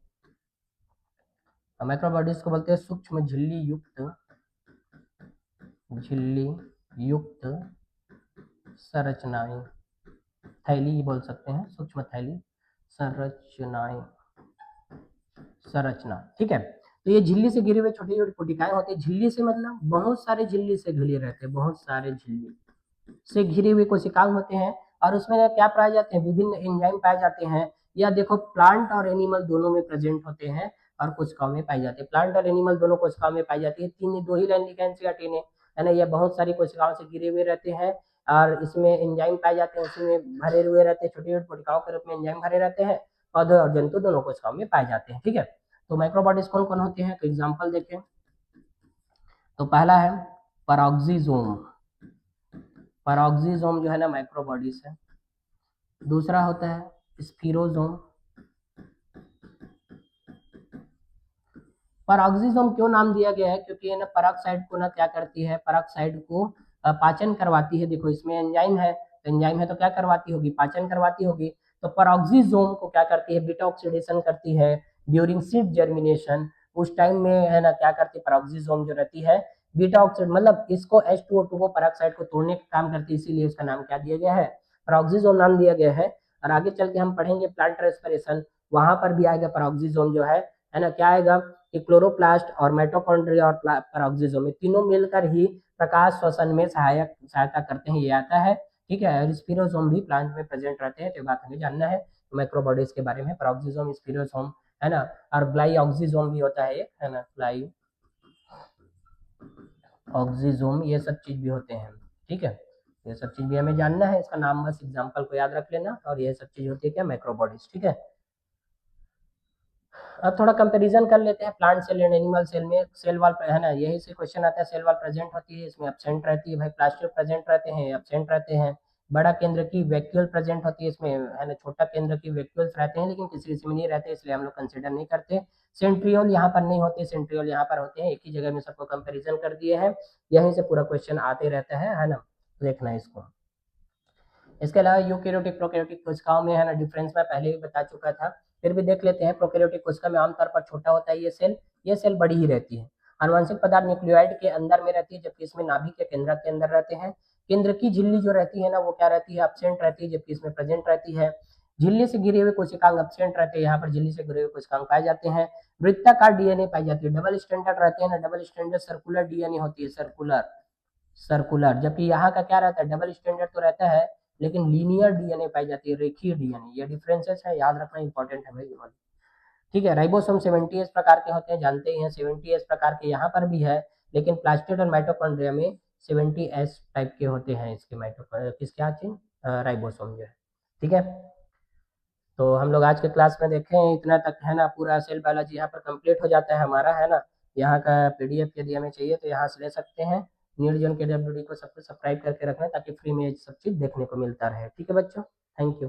मैक्रो बॉडीज को बोलते हैं सूक्ष्म झिल्ली युक्त संरचनाएं, थैली बोल सकते हैं, सूक्ष्म थैली संरचनाएं, संरचना। ठीक है, तो ये झिल्ली से घिरे हुए छोटी छोटी कोटिकाएं होती है। झिल्ली से मतलब बहुत सारे झिल्ली से घिरे रहते हैं, बहुत सारे झिल्ली से घिरे हुए कोशिकाएं होते हैं, और उसमें क्या पाए जाते हैं, विभिन्न एंजाइम पाए जाते हैं। या देखो प्लांट और एनिमल दोनों में प्रेजेंट होते हैं, और कोशिकाओं में पाई जाती है। प्लांट और एनिमल दोनों कोशिकाओं में पाई जाती है। तीन दो ही लाइन लिखेंसी टीने है ना, ये बहुत सारी कोशिकाओं से घिरे हुए रहते हैं, और इसमें एंजाइम पाए जाते हैं, उसी में भरे हुए रहते हैं, छोटी छोटी कोशिकाओं के रूप में एंजाइम भरे रहते हैं। पौधे और जंतु दोनों कोशिकाओं में पाए जाते हैं। ठीक है, तो माइक्रोबॉडीज कौन कौन होते हैं, तो एग्जाम्पल देखें। तो पहला है पैरोक्सिसोम, पैरोक्सिसोम जो है ना माइक्रोबॉडीज है। दूसरा होता है स्फीरोसोम। पैरोक्सिसोम क्यों नाम दिया गया है, क्योंकि ये ना पेरोक्साइड को ना क्या करती है, पेरोक्साइड को पाचन करवाती है। देखो इसमें एंजाइम है, तो एंजाइम है तो क्या करवाती होगी, पाचन करवाती होगी। तो पैरोक्सिसोम को क्या करती है, बीटा ऑक्सीडेशन करती है ड्यूरिंग सीड जर्मिनेशन। उस टाइम में है ना क्या करती है, पैरोक्सिसोम जो रहती है बीटा ऑक्सीड, मतलब इसको H2O2 को पेरोक्साइड को तोड़ने का काम करती है, इसीलिए इसका नाम क्या दिया गया है, पैरोक्सिसोम नाम दिया गया है। और आगे चल के हम पढ़ेंगे प्लांट रेस्पिरेशन, वहां पर भी आएगा पैरोक्सिसोम जो है ना, क्या आएगा कि क्लोरोप्लास्ट और माइटोकॉन्ड्रिया और पैरोक्सिसोम तीनों मिलकर ही प्रकाश श्वसन में सहायता करते हैं, ये आता है। ठीक है, स्पिरोसोम भी प्लांट में प्रेजेंट रहते हैं, तो बात हमें जानना है माइक्रोबॉडीज के बारे में। पैरोक्सिसोम, स्पिरोसोम है ना, और ग्लाइऑक्सिसोम भी होता है एक, है ना, ग्लाइऑक्सिसोम, ये सब चीज भी होते हैं। ठीक है, ये सब चीज भी हमें जानना है, इसका नाम बस एग्जाम्पल को याद रख लेना, और ये सब चीज होती है क्या, माइक्रोबॉडीज। ठीक है, अब थोड़ा कंपैरिजन कर लेते हैं plant cell and animal cell में। सेल वॉल है ना, यही से क्वेश्चन आता है, सेल वॉल प्रेजेंट होती है, इसमें एब्सेंट रहती है भाई, प्लास्टिक प्रेजेंट रहते हैं, एब्सेंट रहते हैं। बड़ा केंद्र की वैक्यूल प्रेजेंट होती है, इसमें है ना छोटा केंद्र की वैक्यूल्स रहते हैं, लेकिन किसी किसी में नहीं रहते, इसलिए हम लोग कंसिडर नहीं करते। सेंट्रियोल यहाँ पर नहीं होते, सेंट्रियोल यहाँ पर होते हैं। एक ही जगह में सबको कंपेरिजन कर दिए हैं, यहीं से पूरा क्वेश्चन आते रहता है ना, देखना इसको। इसके अलावा यूकेरियोटिक प्रोकैरियोटिक कोशिकाओं में है ना डिफरेंस मैं पहले ही बता चुका था, फिर भी देख लेते हैं। प्रोकैरियोटिक कोशिका में आमतौर पर छोटा होता है ये सेल बड़ी ही रहती है। आनुवंशिक पदार्थ न्यूक्लियोइड के अंदर में रहती है, जबकि इसमें नाभिक के केंद्र के अंदर रहते हैं। केंद्र की झिल्ली जो रहती है ना वो क्या रहती है, एब्सेंट रहती है, जबकि इसमें प्रेजेंट रहती है। झिल्ली से घिरे हुए कोशिकांग एब्सेंट रहते हैं, यहाँ पर झिल्ली से घिरे हुए कोशिकांग पाए जाते हैं। वृत्ताकार डीएनए पाई जाती है, डबल स्टैंडर्ड रहते हैं ना, डबल स्टैंडर्ड सर्कुलर डीएनए होती है, सर्कुलर सर्कुलर, जबकि यहाँ का क्या रहता है, डबल स्टैंडर्ड तो रहता है, लेकिन लीनियर डीएनए पाई जाती है, रेखीय डीएनए। ये डिफरेंसेस है, याद रखना इंपॉर्टेंट है भाई ये वाली। ठीक है, राइबोसोम 70s प्रकार के होते हैं, जानते ही हैं 70s प्रकार के यहाँ पर भी है, लेकिन प्लास्टिड और माइटोकॉन्ड्रिया में 70s टाइप के होते हैं इसके किसके आते राइबोसोम जो है। ठीक है, तो हम लोग आज के क्लास में देखें इतना तक है ना, पूरा सेल बायोलॉजी यहाँ पर कंप्लीट हो जाता है हमारा, है ना। यहाँ का पीडीएफ यदि हमें चाहिए तो यहाँ से ले सकते हैं। न्यूरजन के डब्ल्यूडी को सबको सब्सक्राइब करके रखना, ताकि फ्री में ये सब चीज़ देखने को मिलता रहे। ठीक है बच्चों, थैंक यू।